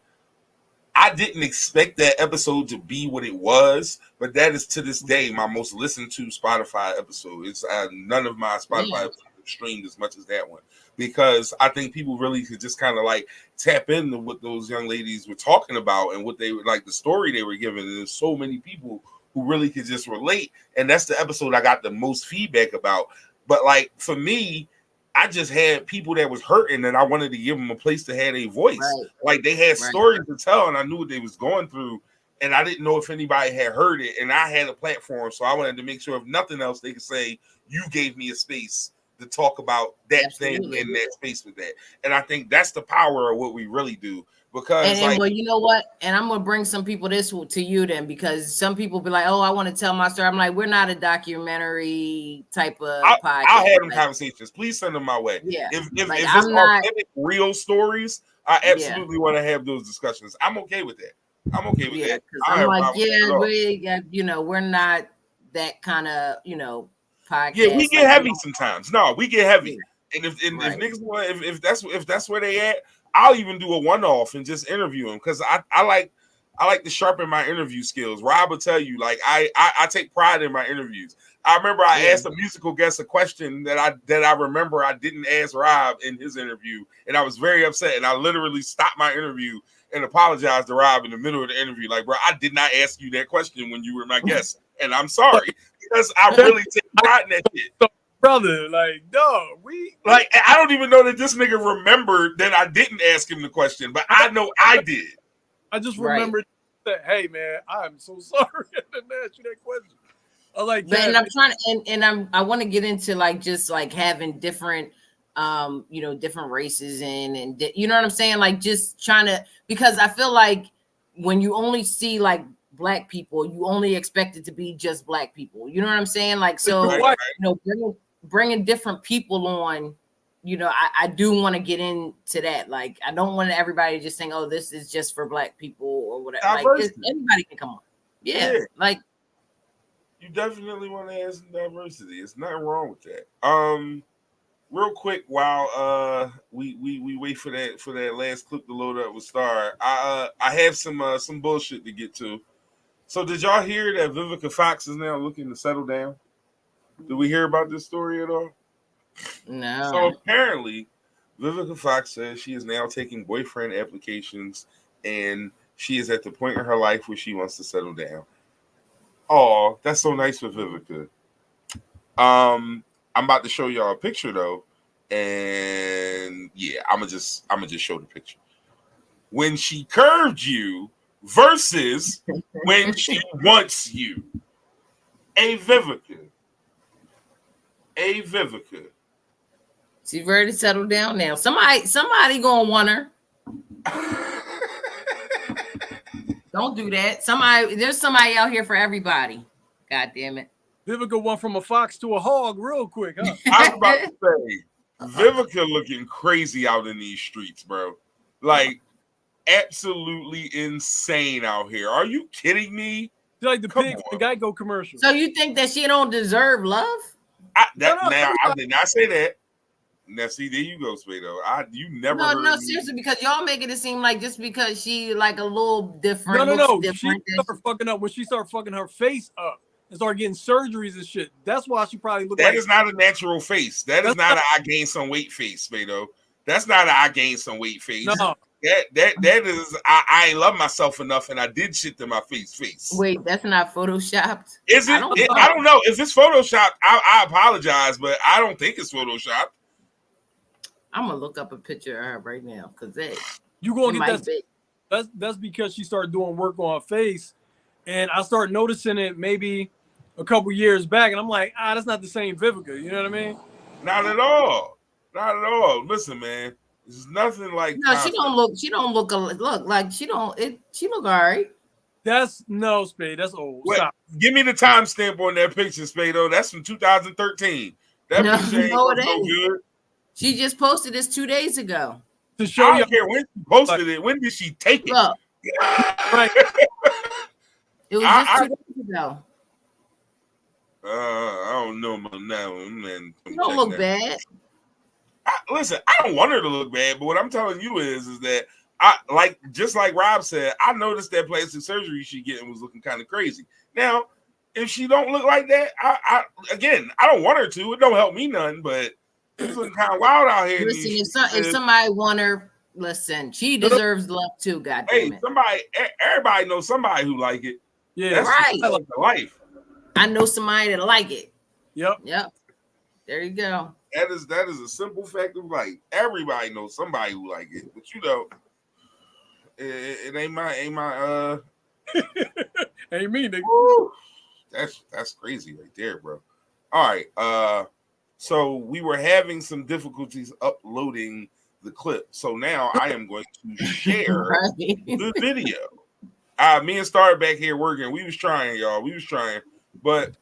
I didn't expect that episode to be what it was, but that is to this day my most listened to Spotify episode. It's none of my Spotify episodes streamed as much as that one, because I think people really could just kind of like tap into what those young ladies were talking about and what they were like, the story they were giving. And there's so many people who really could just relate, and that's the episode I got the most feedback about. But like for me, I just had people that was hurting, and I wanted to give them a place to have a voice. Right. Like they had stories to tell, and I knew what they was going through, and I didn't know if anybody had heard it, and I had a platform, so I wanted to make sure, if nothing else, they could say, you gave me a space to talk about that thing in that space with that. And I think that's the power of what we really do. Because and well, you know what? And I'm gonna bring some people this to you then, because some people be like, "Oh, I want to tell my story." I'm like, "We're not a documentary type of podcast." I'll have them conversations. Please send them my way. Yeah. If it's authentic, real stories, I absolutely want to have those discussions. I'm okay with that. I'm okay with that. I'm like, we're not that kind of, podcast. Yeah, we get heavy sometimes. No, we get heavy. Yeah. And if niggas want, if that's where they at, I'll even do a one-off and just interview them, because I like to sharpen my interview skills. Rob will tell you, like I take pride in my interviews. I remember I asked a musical guest a question that I remember I didn't ask Rob in his interview, and I was very upset. And I literally stopped my interview and apologized to Rob in the middle of the interview, like, bro, I did not ask you that question when you were my guest, and I'm sorry, because I really take pride in that shit. Brother, like, dog, like, I don't even know that this nigga remembered that I didn't ask him the question, but I know I did. I just remembered that, hey, man, I'm so sorry I didn't ask you that question. like, but, and I'm trying to, and I want to get into like just like having different, you know, different races in, and you know what I'm saying, like just trying to, because I feel like when you only see like Black people, you only expect it to be just Black people. You know what I'm saying? Like, so you know, bringing different people on. You know, I do want to get into that. Like, I don't want everybody just saying, "Oh, this is just for Black people" or whatever. Like, anybody can come on. Yeah, like you definitely want to have some diversity. It's nothing wrong with that. Real quick, while we wait for that last clip to load up with Star, I have some bullshit to get to. So, did y'all hear that Vivica Fox is now looking to settle down? Did we hear about this story at all? No. So apparently, Vivica Fox says she is now taking boyfriend applications, and she is at the point in her life where she wants to settle down. Oh, that's so nice for Vivica. I'm about to show y'all a picture though, and yeah, I'm gonna just show the picture. When she curved you versus when she wants you. A Vivica. She's ready to settle down now. Somebody gonna want her. Don't do that. There's somebody out here for everybody. God damn it. Vivica went from a fox to a hog real quick, huh? I was about to say, Vivica looking crazy out in these streets, bro. Like, absolutely insane out here. Are you kidding me? She's like the pig from the Geico commercial. So you think that she don't deserve love? I did not say that. Now, see, there you go, Spado. You never heard No, me. seriously, because y'all making it seem like just because she like a little different. No. She started fucking up when she started fucking her face up and started getting surgeries and shit. That's why she probably looked That like is not a natural face. That is not I gained some weight face, Spado. That's not I gained some weight face. No. That is I ain't love myself enough, and I did shit to my face. Wait, that's not photoshopped. Is it? I don't know. If it's photoshopped, I apologize, but I don't think it's photoshopped. I'm gonna look up a picture of her right now because you gonna get that. That's because she started doing work on her face, and I started noticing it maybe a couple years back, and I'm like, that's not the same Vivica. You know what I mean? Not at all. Listen, man. There's nothing like She don't look like she look all right. That's no, Spade. That's old. Stop. Give me the timestamp on that picture, Spado. That's from 2013. That picture ain't no good. She just posted this 2 days ago. To show I don't care when she posted it. When did she take it? Look. Right. It was just 2 days ago. I don't know about that one, man. You don't look bad. Listen, I don't want her to look bad, but what I'm telling you is that just like Rob said, I noticed that plastic surgery she getting was looking kind of crazy. Now, if she don't look like that, I don't want her to. It don't help me none, but it's looking kind of wild out here. Listen, if somebody want her, listen, she deserves love too. God damn it. Everybody knows somebody who like it. Yeah, that's right. Like the life. I know somebody that like it. Yep. There you go. That is a simple fact of life. Everybody knows somebody who like it, but you know, it ain't my ain't me, nigga. Woo. That's crazy right there, bro. All right, so we were having some difficulties uploading the clip, so now I am going to share the video. Me and Star back here working. We was trying, y'all. But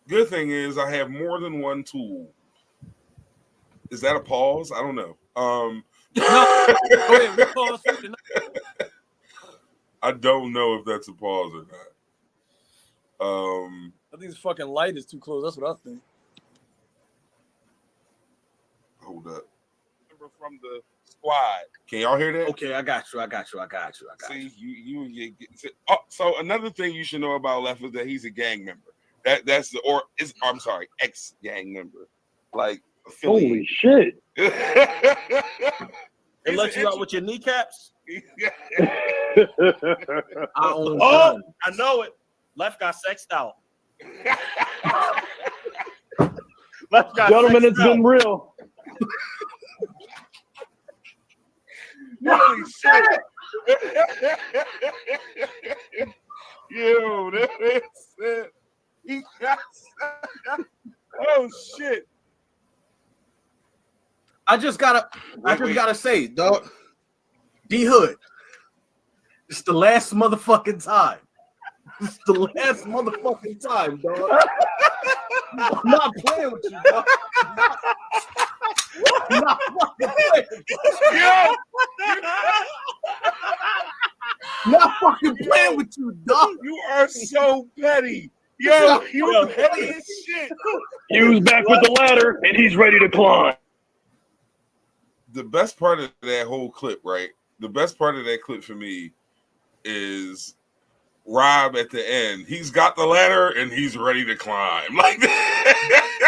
good thing is I have more than one tool. Is that a pause? I don't know. No. Go ahead, we pause. I don't know if that's a pause or not. I think this fucking light is too close. That's what I think. Hold up. From the squad. Can y'all hear that? Okay, I got you. See, you so another thing you should know about Left is that he's a gang member. I'm sorry, ex-gang member. Like affiliate. Holy shit. They let you out with your kneecaps? I know it. Left got sexed out. Gentlemen, it's been real. Holy shit. Yo, that is it. Oh shit! I just gotta say, dog. D Hood, it's the last motherfucking time. It's the last motherfucking time, dog. I'm not playing with you, dog. I'm not fucking playing with you. Yo! Not fucking playing with you, dog. You are so petty. Yo, you're petty as shit. He was back with the ladder, and he's ready to climb. The best part of that whole clip, right? The best part of that clip for me is Rob at the end. He's got the ladder and he's ready to climb. Like that.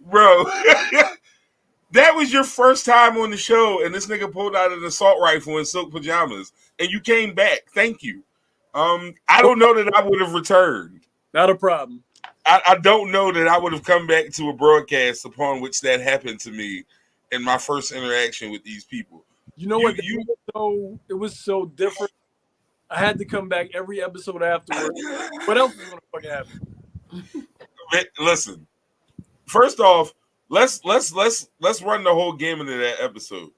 Bro. That was your first time on the show, and this nigga pulled out an assault rifle in silk pajamas, and you came back. Thank you. I don't know that I would have returned. Not a problem. I don't know that I would have come back to a broadcast upon which that happened to me in my first interaction with these people. You know what? It was so different. I had to come back every episode afterwards. What else is gonna fucking happen? Listen, first off, let's run the whole game into that episode.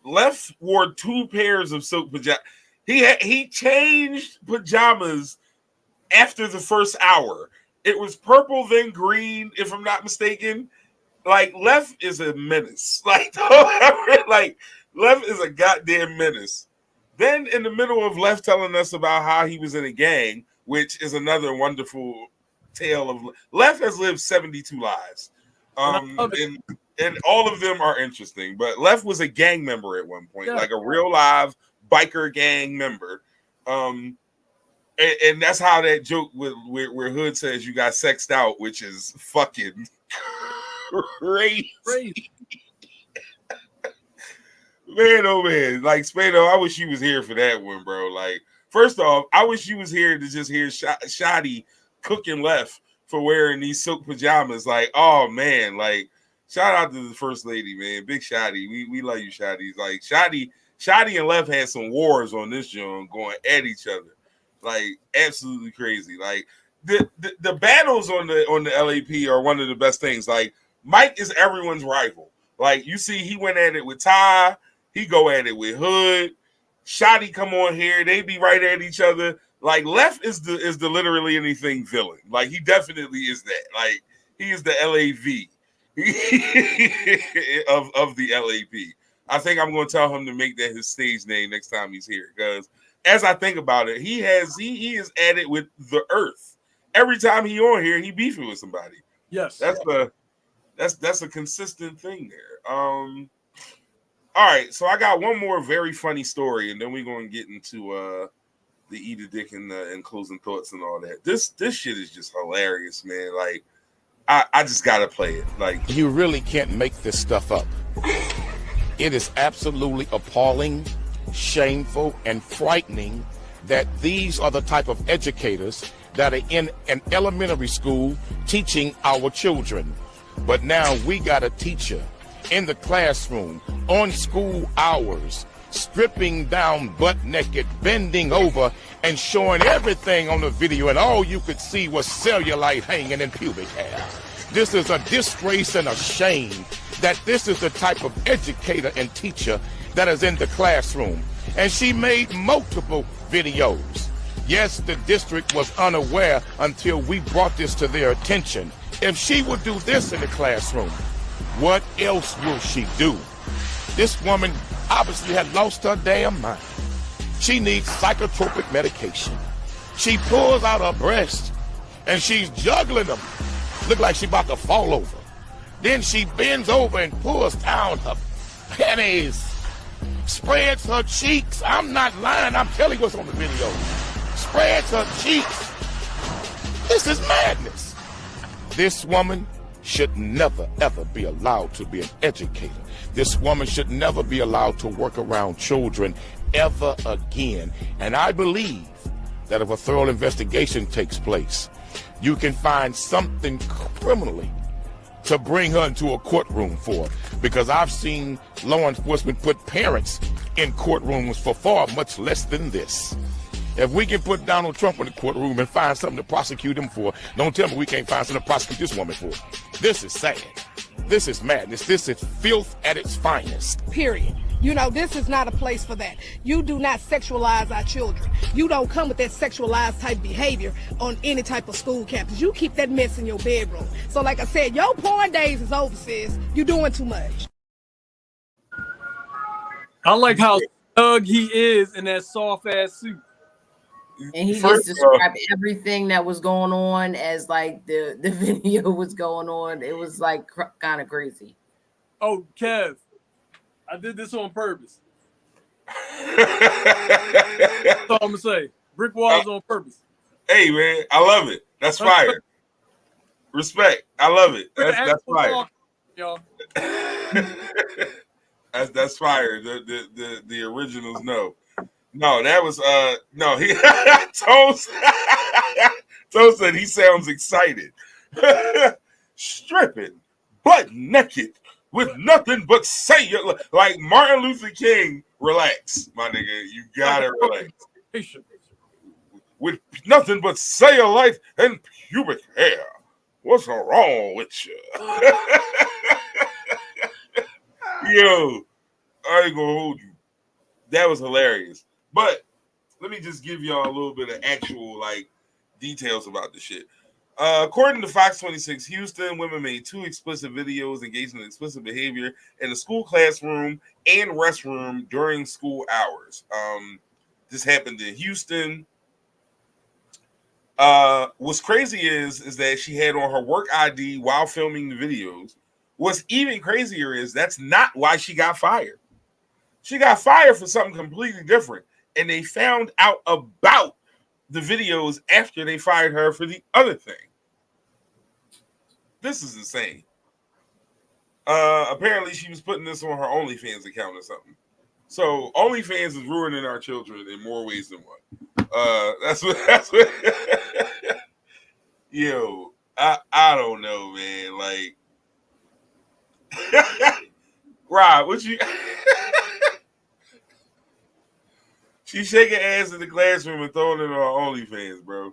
Left wore 2 pairs of silk pajamas. He changed pajamas after the first hour. It was purple, then green, if I'm not mistaken. Like, Left is a menace. Like Left is a goddamn menace. Then in the middle of Left telling us about how he was in a gang, which is another wonderful tale of Left has lived 72 lives. And all of them are interesting. But Left was a gang member at one point, like a real live biker gang member. And that's how that joke where Hood says you got sexed out, which is fucking crazy. Man, oh man, like Spado, I wish you was here for that one, bro. Like, first off, I wish you was here to just hear Shotty cooking Left for wearing these silk pajamas. Like, oh man, like, shout out to the first lady, man. Big Shotty. We love you, Shotty. Like, Shotty and Left had some wars on this joint going at each other. Like, absolutely crazy. Like, the battles on the LAP are one of the best things. Like, Mike is everyone's rival. Like, you see, he went at it with Ty. He go at it with Hood. Shotty come on here. They be right at each other. Like, Left is the literally anything villain. Like, he definitely is that. Like, he is the LAV of the LAP. I think I'm going to tell him to make that his stage name next time he's here. Because as I think about it, he is at it with the Earth. Every time he on here, he beefing with somebody. Yes. That's a consistent thing there. All right, so I got one more very funny story, and then we're gonna get into the eat a dick and closing thoughts and all that. This shit is just hilarious, man. Like, I just gotta play it. Like, you really can't make this stuff up. It is absolutely appalling, shameful, and frightening that these are the type of educators that are in an elementary school teaching our children. But now we got a teacher in the classroom on school hours, stripping down butt naked, bending over and showing everything on the video, and all you could see was cellulite hanging in pubic hair. This is a disgrace and a shame that this is the type of educator and teacher that is in the classroom. And she made multiple videos. Yes, the district was unaware until we brought this to their attention. If she would do this in the classroom, what else will she do? This woman obviously had lost her damn mind. She needs psychotropic medication. She pulls out her breast and she's juggling them. Look like she's about to fall over. Then she bends over and pulls down her panties, spreads her cheeks. I'm not lying, I'm telling you what's on the video. Spreads her cheeks. This is madness. This woman should never, ever be allowed to be an educator. This woman should never be allowed to work around children ever again. And I believe that if a thorough investigation takes place, you can find something criminally to bring her into a courtroom for. Because I've seen law enforcement put parents in courtrooms for far much less than this. If we can put Donald Trump in the courtroom and find something to prosecute him for, don't tell me we can't find something to prosecute this woman for. This is sad. This is madness. This is filth at its finest. Period. You know, this is not a place for that. You do not sexualize our children. You don't come with that sexualized type behavior on any type of school campus. You keep that mess in your bedroom. So like I said, your porn days is over, sis. You're doing too much. I like how snug he is in that soft ass suit. And he just described everything that was going on as like the video was going on. It was like kind of crazy. Oh, Kev, I did this on purpose. That's all I'm gonna say. Brick walls on purpose. Hey man, I love it. That's fire. Respect. I love it. That's fire. Y'all. That's fire. The originals no. No, that was no, he Toast said he sounds excited. Stripping, butt naked, with nothing but say it. Like Martin Luther King, relax, my nigga. You gotta relax. With nothing but cellulite and pubic hair. What's wrong with you? Yo, I ain't gonna hold you. That was hilarious. But let me just give y'all a little bit of actual like details about the shit. According to Fox 26 Houston, women made 2 explicit videos engaging in explicit behavior in the school classroom and restroom during school hours. This happened in Houston. What's crazy is that she had on her work ID while filming the videos. What's even crazier is that's not why she got fired. She got fired for something completely different. And they found out about the videos after they fired her for the other thing. This is insane. Apparently, she was putting this on her OnlyFans account or something. So OnlyFans is ruining our children in more ways than one. That's what. Yo, I don't know, man. Like, Rob, what you? She's shaking ass in the classroom and throwing it on OnlyFans, bro.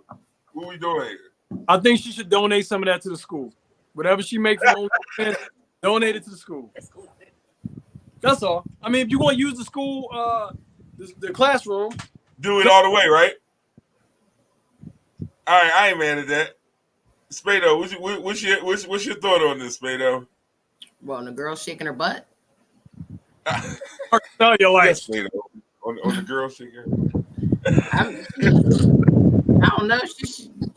What we doing here? I think she should donate some of that to the school. Whatever she makes from OnlyFans, donate it to the school. That's all. I mean, if you want to use the school, the classroom, do it all the way, right? All right, I ain't mad at that. Spado, what's your thought on this, Spado? Well, the girl shaking her butt. Tell your life. Yes, Spado. On the girl shaking. I don't know.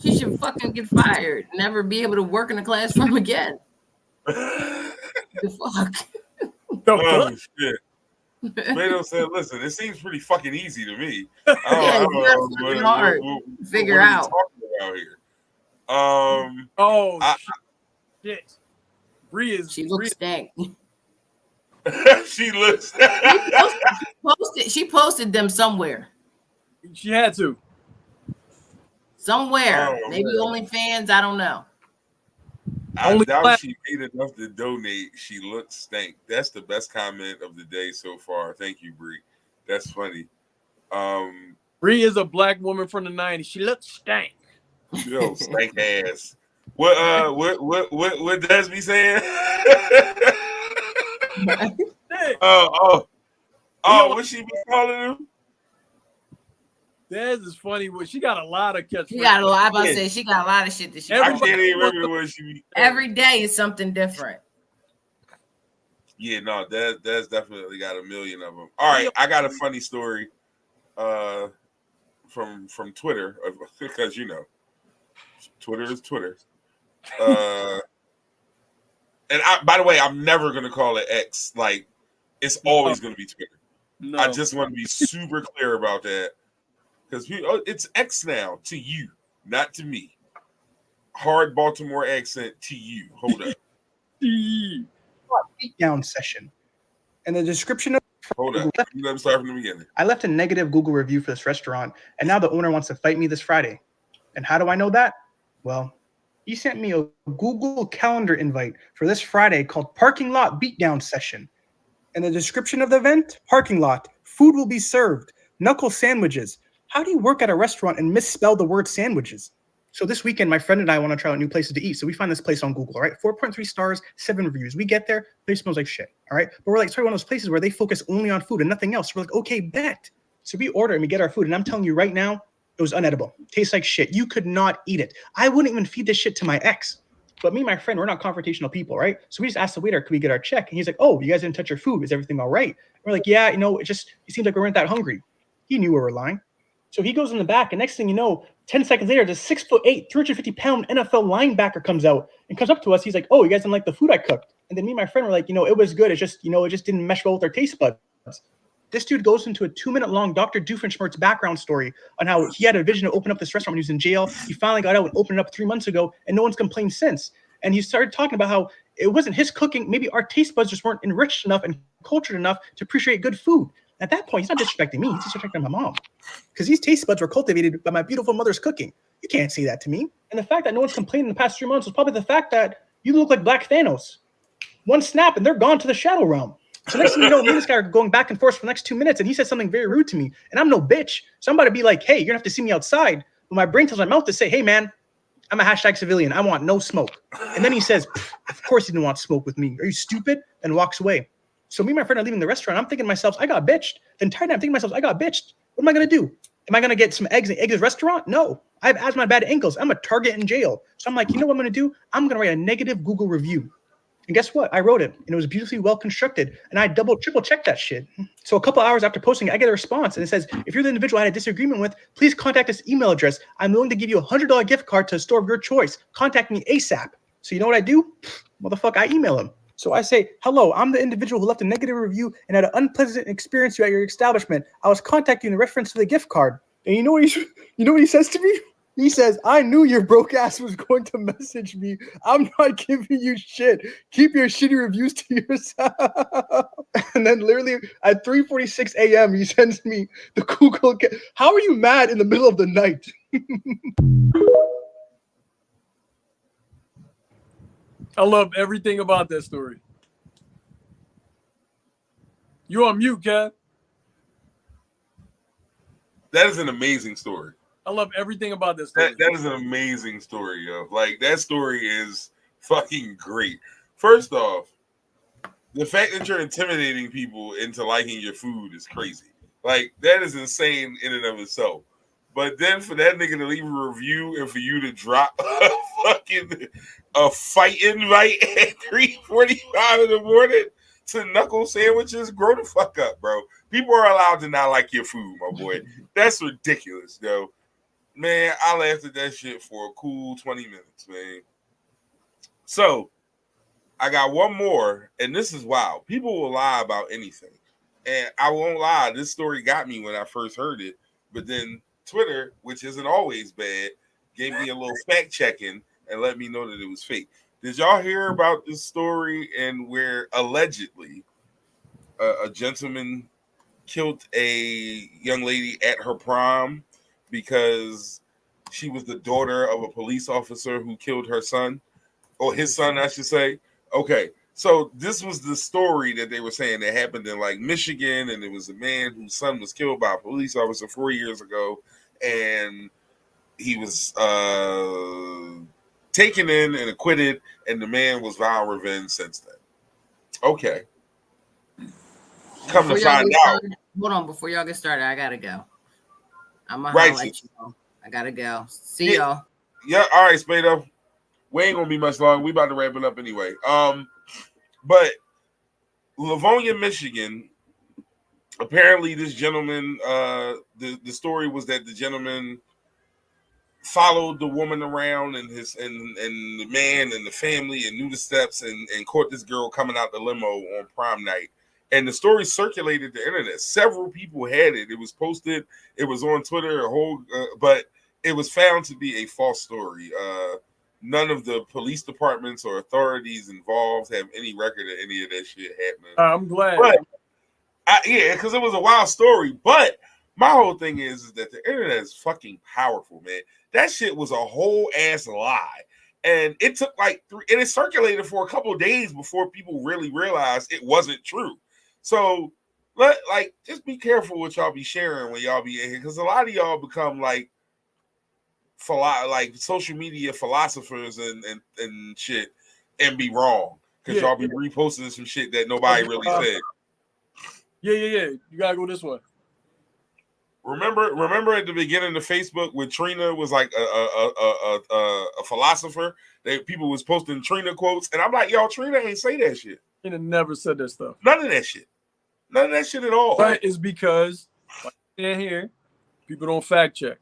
She should fucking get fired. Never be able to work in a classroom again. The fuck. Oh shit. Spado said, "Listen, it seems pretty fucking easy to me. I don't know hard. Figure out about here." Shit. Bree is. She looks stank. She looks. She posted them somewhere. She had to. Somewhere. Oh, maybe man. OnlyFans. I don't know. I doubt she made enough to donate. She looks stank. That's the best comment of the day so far. Thank you, Bree. That's funny. Bree is a black woman from the 90s. She looks stank. Yo, stank ass. What Des be saying? What she be calling him? Des is funny. She got a lot of catchphrases. She got a lot. I say she got a lot of shit that she. I can't even remember what she be. Every day is something different. Yeah, no, Des definitely got a million of them. All right, I got a funny story from Twitter, because you know Twitter is Twitter. And by the way, I'm never gonna call it X. Like, it's always gonna be Twitter. No. I just want to be super clear about that, because it's X now to you, not to me. Hard Baltimore accent to you. Hold up. Beatdown session. And the description of hold up. Let me start from the beginning. I left a negative Google review for this restaurant, and now the owner wants to fight me this Friday. And how do I know that? Well, he sent me a Google Calendar invite for this Friday called Parking Lot Beatdown Session. And the description of the event, parking lot, food will be served, knuckle sandwiches, How do you work at a restaurant and misspell the word sandwiches? So this weekend, my friend and I want to try out new places to eat. So we find this place on Google, right? 4.3 stars, 7 reviews. We get there, place smells like shit, all right? But we're like, sorry, one of those places where they focus only on food and nothing else. We're like, okay, bet. So we order and we get our food. And I'm telling you right now, it was unedible. Tastes like shit. You could not eat it. I wouldn't even feed this shit to my ex. But me and my friend, we're not confrontational people, right? So we just asked the waiter, can we get our check? And he's like, oh, you guys didn't touch your food. Is everything all right? And we're like, yeah, it seems like we weren't that hungry. He knew we were lying. So he goes in the back, and next thing you know, 10 seconds later, this 6'8", 350-pound NFL linebacker comes out and comes up to us. He's like, oh, you guys didn't like the food I cooked. And then me and my friend were like, it was good. It just didn't mesh well with our taste buds. This dude goes into a 2-minute-long Dr. Doofenshmirtz background story on how he had a vision to open up this restaurant when he was in jail. He finally got out and opened it up 3 months ago, and no one's complained since. And he started talking about how it wasn't his cooking. Maybe our taste buds just weren't enriched enough and cultured enough to appreciate good food. At that point, he's not disrespecting me. He's disrespecting my mom. Because these taste buds were cultivated by my beautiful mother's cooking. You can't say that to me. And the fact that no one's complained in the past 3 months was probably the fact that you look like Black Thanos. One snap and they're gone to the shadow realm. So next thing you know, me and this guy are going back and forth for the next 2 minutes, and he said something very rude to me. And I'm no bitch. So I'm about to be like, hey, you're going to have to see me outside. But my brain tells my mouth to say, hey, man, I'm a #civilian. I want no smoke. And then he says, of course he didn't want smoke with me. Are you stupid? And walks away. So me and my friend are leaving the restaurant. I'm thinking to myself, I got bitched. The entire time I'm thinking to myself, I got bitched. What am I going to do? Am I going to get some eggs at the restaurant? No. I have asthma and bad ankles. I'm a target in jail. So I'm like, you know what I'm going to do? I'm going to write a negative Google review. And guess what? I wrote it, and it was beautifully well constructed. And I triple checked that shit. So a couple hours after posting it, I get a response, and it says, if you're the individual I had a disagreement with, please contact this email address. I'm willing to give you a $100 gift card to a store of your choice. Contact me ASAP. So you know what I do? Motherfucker, I email him. So I say, hello, I'm the individual who left a negative review and had an unpleasant experience at your establishment. I was contacting you in reference to the gift card. And you know what he says to me? He says, I knew your broke ass was going to message me. I'm not giving you shit. Keep your shitty reviews to yourself. And then literally at 3:46 a.m., he sends me the Google. How are you mad in the middle of the night? I love everything about that story. You on mute, Kev. That is an amazing story. I love everything about this story. That is an amazing story, yo. Like, that story is fucking great. First off, the fact that you're intimidating people into liking your food is crazy. Like, that is insane in and of itself. But then for that nigga to leave a review and for you to drop a fight invite at 3:45 in the morning to knuckle sandwiches, grow the fuck up, bro. People are allowed to not like your food, my boy. That's ridiculous, yo. Man, I laughed at that shit for a cool 20 minutes, man. So, I got one more, and this is wild. People will lie about anything. And I won't lie, this story got me when I first heard it, but then Twitter, which isn't always bad, gave me a little fact checking and let me know that it was fake. Did y'all hear about this story and where allegedly a gentleman killed a young lady at her prom because she was the daughter of a police officer who killed her son, or his son, I should say? Okay, so this was the story that they were saying that happened in like Michigan, and it was a man whose son was killed by a police officer 4 years ago, and he was taken in and acquitted, and the man was vowing revenge since then. Okay. Come to find out. Hold on, before y'all get started, I gotta go. I'm gonna let you know. I gotta go. See y'all. Yeah, all right, Spado. We ain't gonna be much long. We about to wrap it up anyway. But Livonia, Michigan. Apparently, this gentleman. The story was that the gentleman followed the woman around and the man and the family and knew the steps and caught this girl coming out the limo on prom night. And the story circulated the internet. Several people had it. It was posted. It was on Twitter. But it was found to be a false story. None of the police departments or authorities involved have any record of any of that shit happening. I'm glad. But because it was a wild story. But my whole thing is that the internet is fucking powerful, man. That shit was a whole ass lie. And it took and it circulated for a couple of days before people really realized it wasn't true. So just be careful what y'all be sharing when y'all be in here, because a lot of y'all become like social media philosophers and shit, and be wrong because y'all be reposting some shit that nobody really said. Yeah. You gotta go this way. Remember at the beginning of Facebook when Trina was like a philosopher, that people was posting Trina quotes, and I'm like, y'all, Trina ain't say that shit. Trina never said that stuff. None of that shit. None of that shit at all. But it's because like here, people don't fact check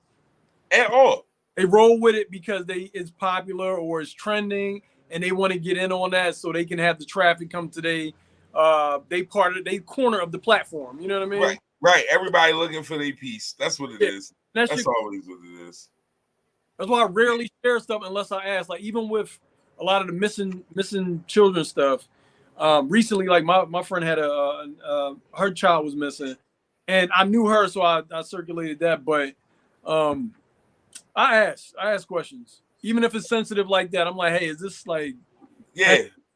at all. They roll with it because it's popular or it's trending, and they want to get in on that so they can have the traffic come to they corner of the platform. You know what I mean? Right. Everybody looking for their piece. That's what it is. That's always what it is. That's why I rarely share stuff unless I ask. Like even with a lot of the missing children stuff. Recently, like my friend had her child was missing, and I knew her, so I circulated that. But I ask questions, even if it's sensitive like that. I'm like, hey, is this like,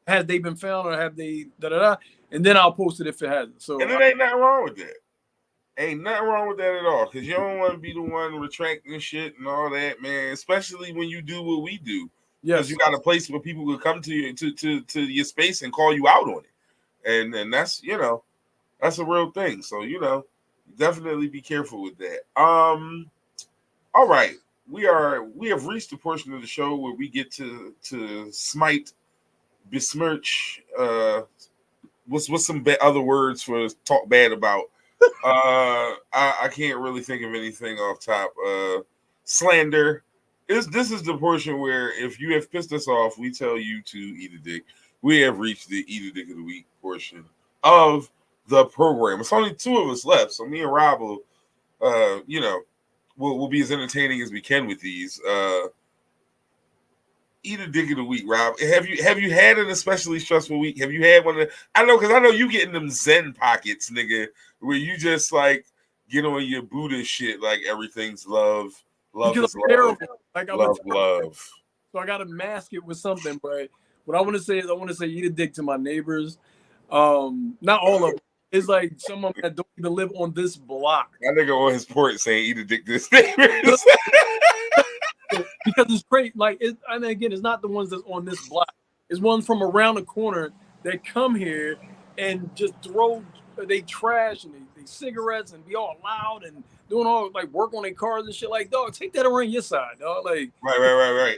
has they been found or have they and then I'll post it if it hasn't. So and it ain't nothing wrong with that. Ain't nothing wrong with that at all, because you don't want to be the one retracting shit and all that, man. Especially when you do what we do. Because you got a place where people will come to you to your space and call you out on it, and that's that's a real thing. So definitely be careful with that. All right, we have reached the portion of the show where we get to smite, besmirch. What's some other words for talk bad about? I can't really think of anything off top. Slander. This is the portion where if you have pissed us off, we tell you to eat a dick. We have reached the eat a dick of the week portion of the program. It's only two of us left, so me and Rob will, we'll be as entertaining as we can with these. Eat a dick of the week, Rob. Have you had an especially stressful week? Have you had one? I know you get in them Zen pockets, nigga, where you just like get on your Buddha shit, like everything's love. Love is love. Like love. So I gotta mask it with something, but what I want to say is eat a dick to my neighbors. Not all of them. It's like some of them that don't even live on this block. That nigga on his porch saying eat a dick to his neighbors. Because it's great. Like again, it's not the ones that's on this block. It's ones from around the corner that come here and just throw they trash and they cigarettes and be all loud and doing all like work on their cars and shit. Like, dog, take that around your side, dog. Like, right.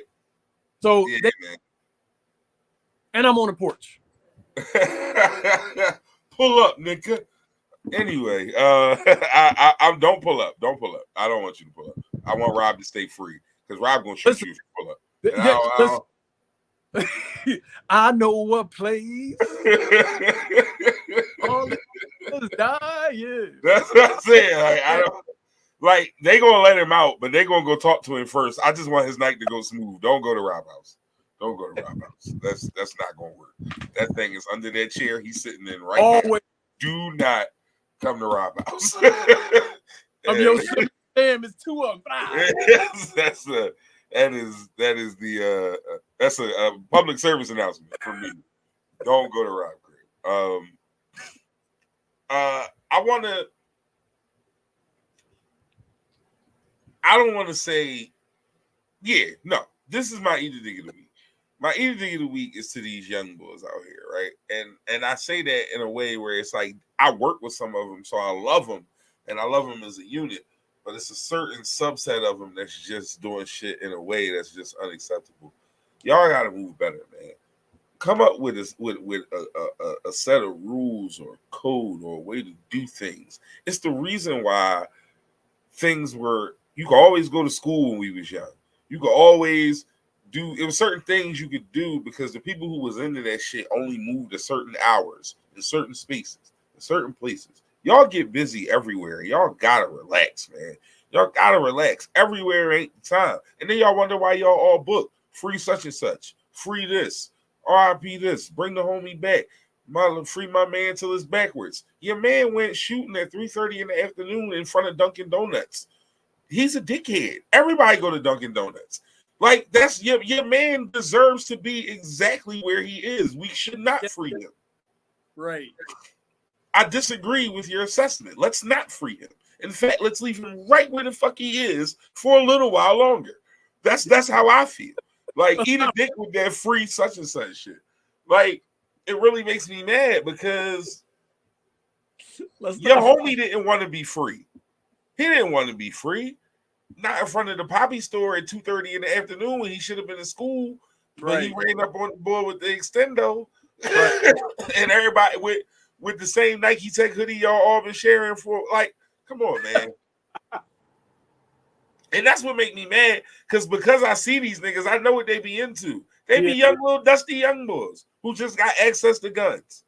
So, and I'm on the porch. Pull up, nigga. Anyway, I don't pull up. Don't pull up. I don't want you to pull up. I want Rob to stay free because Rob gonna shoot you if you pull up. I know what place. All die, yeah. That's what I'm saying. Like, I don't like they gonna let him out, but they gonna go talk to him first. I just want his night to go smooth. Don't go to Rob house. Don't go to Rob house. That's not gonna work. That thing is under that chair he's sitting in right now. Do not come to Rob house. Damn, it's two of them. That's a public service announcement for me. Don't go to Rob Craig. I don't want to say, this is my eat a dick of the week. My eat a dick of the week is to these young boys out here, right? And I say that in a way where it's like I work with some of them, so I love them, and I love them as a unit. But it's a certain subset of them that's just doing shit in a way that's just unacceptable. Y'all gotta move better, man. Come up with a set of rules or code or a way to do things. It's the reason why you could always go to school when we was young. You could always it was certain things you could do because the people who was into that shit only moved at certain hours in certain spaces, in certain places. Y'all get busy everywhere. Y'all gotta relax, man. Y'all gotta relax. Everywhere ain't the time. And then y'all wonder why y'all all booked. Free such and such. Free this. RIP this. Bring the homie back. Free my man till it's backwards. Your man went shooting at 3:30 in the afternoon in front of Dunkin' Donuts. He's a dickhead. Everybody go to Dunkin' Donuts. Like, that's your man deserves to be exactly where he is. We should not free him. Right. I disagree with your assessment. Let's not free him. In fact, let's leave him right where the fuck he is for a little while longer. That's how I feel. Like, eat a dick with that free such and such shit. Like, it really makes me mad because your homie didn't want to be free. He didn't want to be free. Not in front of the poppy store at 2:30 in the afternoon when he should have been in school. But he ran up on the board with the extendo. And everybody with the same Nike Tech hoodie y'all all been sharing for. Like, come on, man. And that's what make me mad, because I see these niggas, I know what they be into. They be young, little dusty young boys who just got access to guns.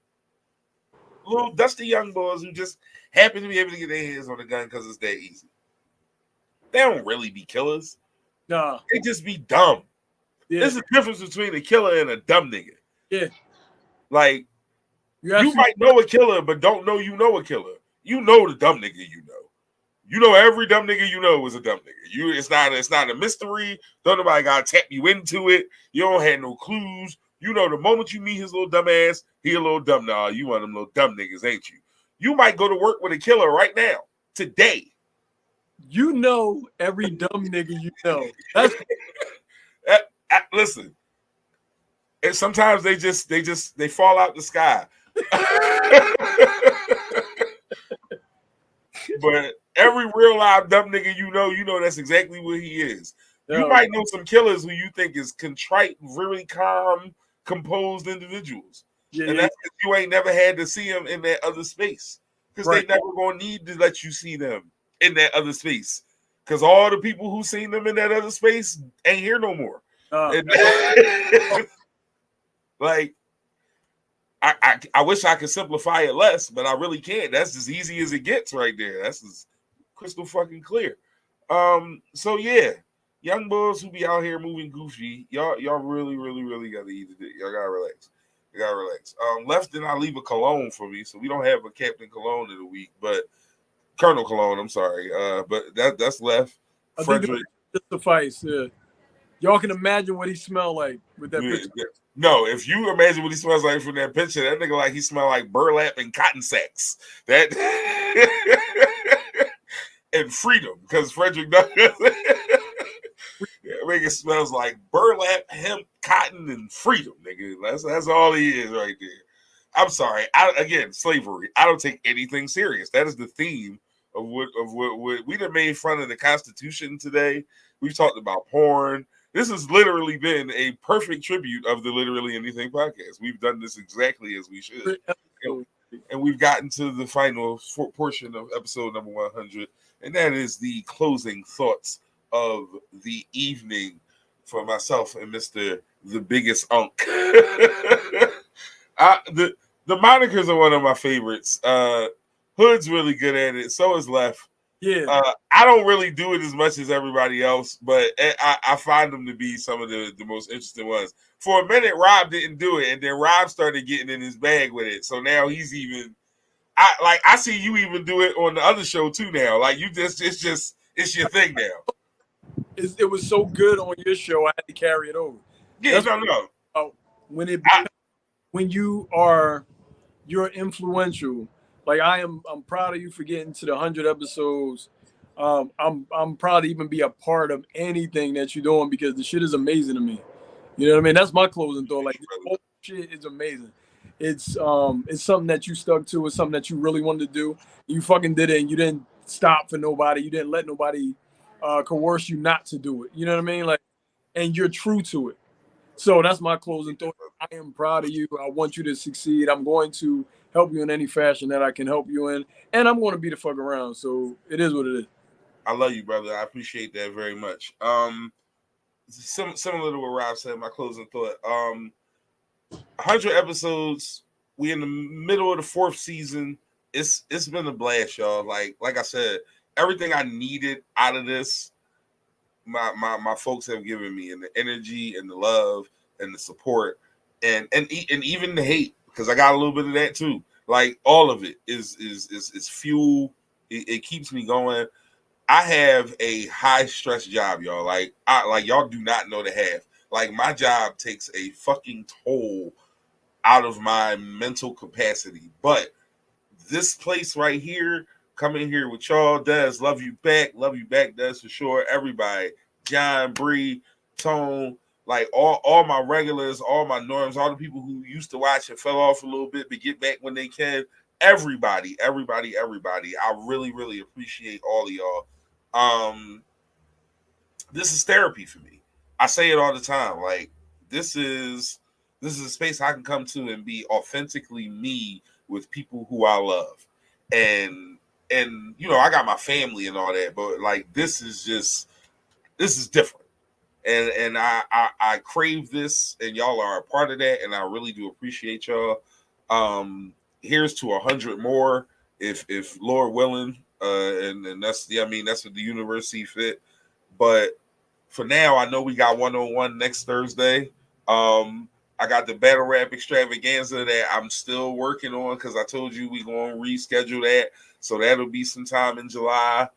Little dusty young boys who just happen to be able to get their hands on a gun because it's that easy. They don't really be killers. No. They just be dumb. Yeah. There's a difference between a killer and a dumb nigga. Yeah. Like, you might know a killer, but don't know you know a killer. You know the dumb nigga you know. You know every dumb nigga you know is a dumb nigga. It's not a mystery. Don't nobody gotta tap you into it. You don't have no clues. You know the moment you meet his little dumb ass, he a little dumb. Nah, you one of them little dumb niggas, ain't you? You might go to work with a killer right now, today. You know every dumb nigga you know. That's listen. And sometimes they fall out the sky. But every real live dumb nigga you know that's exactly what he is. You might know some killers who you think is contrite, really calm, composed individuals. And that's because you ain't never had to see them in that other space. Because they never gonna need to let you see them in that other space. Because all the people who seen them in that other space ain't here no more. Like, I wish I could simplify it less, but I really can't. That's as easy as it gets right there. That's as crystal fucking clear. So yeah, young boys who be out here moving goofy, y'all really, really, really gotta eat it. Y'all gotta relax. You gotta relax. Left did not leave a cologne for me, so we don't have a Captain Cologne of the week, but Colonel Cologne, I'm sorry. But that's left. I Frederick. think that suffice. Yeah. Y'all can imagine what he smelled like with that picture. No, if you imagine what he smells like from that picture, that nigga like he smelled like burlap and cotton sacks. That and freedom, because Frederick Douglass nigga smells like burlap, hemp, cotton, and freedom, nigga. That's all he is right there. I'm sorry. Again, slavery. I don't take anything serious. That is the theme of what we done made fun of the Constitution today. We've talked about porn. This has literally been a perfect tribute of the Literally Anything podcast. We've done this exactly as we should. And we've gotten to the final portion of episode number 100. And that is the closing thoughts of the evening for myself and Mr. The Biggest Unk. The monikers are one of my favorites. Hood's really good at it. So is Left. Yeah. I don't really do it as much as everybody else, but I find them to be some of the most interesting ones. For a minute, Rob didn't do it, and then Rob started getting in his bag with it. So now he's even. I see you even do it on the other show too now. Like it's your thing now. It was so good on your show, I had to carry it over. Yeah, no. When you're influential. Like I'm proud of you for getting to the 100 episodes. I'm proud to even be a part of anything that you're doing because the shit is amazing to me. You know what I mean? That's my closing thought. Like, this whole shit is amazing. It's something that you stuck to. It's something that you really wanted to do. You fucking did it, and you didn't stop for nobody. You didn't let nobody coerce you not to do it. You know what I mean? Like, and you're true to it. So that's my closing thought. I am proud of you. I want you to succeed. I'm going to help you in any fashion that I can help you in, and I'm going to be the fuck around. So it is what it is. I love you, brother. I appreciate that very much. Similar to what Rob said, my closing thought. 100 episodes. We in the middle of the 4th season. It's been a blast, y'all. Like I said, everything I needed out of this, my folks have given me, and the energy and the love and the support and even the hate, because I got a little bit of that too. Like, all of it is fuel. It keeps me going. I have a high stress job, y'all. Like y'all do not know the half. Like, my job takes a fucking toll out of my mental capacity, but this place right here, coming here with y'all, Des, love you back, Des, for sure. Everybody, John, Bree, Tone, like all my regulars, all my norms, all the people who used to watch and fell off a little bit, but get back when they can. Everybody. I really, really appreciate all of y'all. This is therapy for me. I say it all the time. Like, this is a space I can come to and be authentically me with people who I love. And you know, I got my family and all that, but like this is different. And I crave this, and y'all are a part of that, and I really do appreciate y'all. Here's to 100 more, if Lord willing, and that's that's what the universe see fit. But for now, I know we got 101 next Thursday. I got the battle rap extravaganza that I'm still working on because I told you we going to reschedule that, so that'll be sometime in July.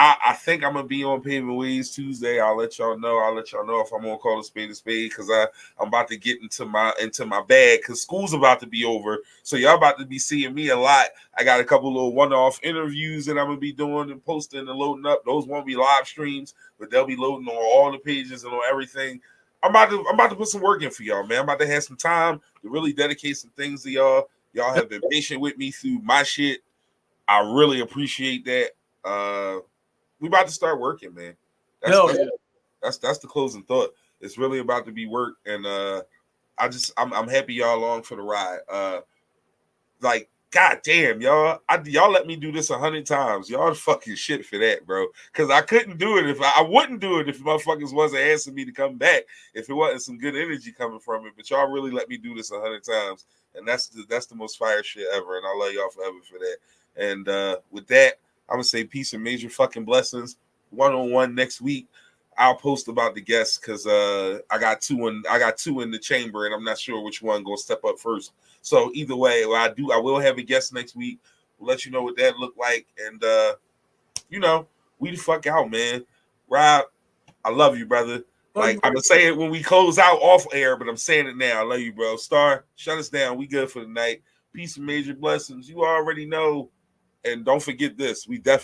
I think I'm gonna be on Paving Ways Tuesday. I'll let y'all know. If I'm gonna call a spade because I'm about to get into my bag because school's about to be over. So y'all about to be seeing me a lot. I got a couple little one-off interviews that I'm gonna be doing and posting and loading up. Those won't be live streams, but they'll be loading on all the pages and on everything. I'm about to put some work in for y'all, man. I'm about to have some time to really dedicate some things to y'all. Y'all have been patient with me through my shit. I really appreciate that. We about to start working, man. That's the closing thought. It's really about to be work, and I'm happy y'all along for the ride. Like, god damn, y'all let me do this 100 times. Y'all fucking shit for that, bro. Because I couldn't do it if I wouldn't do it if motherfuckers wasn't asking me to come back. If it wasn't some good energy coming from it, but y'all really let me do this 100 times, and that's the most fire shit ever. And I love y'all forever for that. And with that, I'm gonna say peace and major fucking blessings. 101 next week. I'll post about the guests because I got two in the chamber, and I'm not sure which one gonna step up first. So either way, I will have a guest next week. We'll let you know what that look like, and you know, we the fuck out, man. Rob, I love you, brother. Like, I'm gonna say it when we close out off air, but I'm saying it now. I love you, bro. Star, shut us down. We good for the night. Peace and major blessings. You already know. And don't forget this. We definitely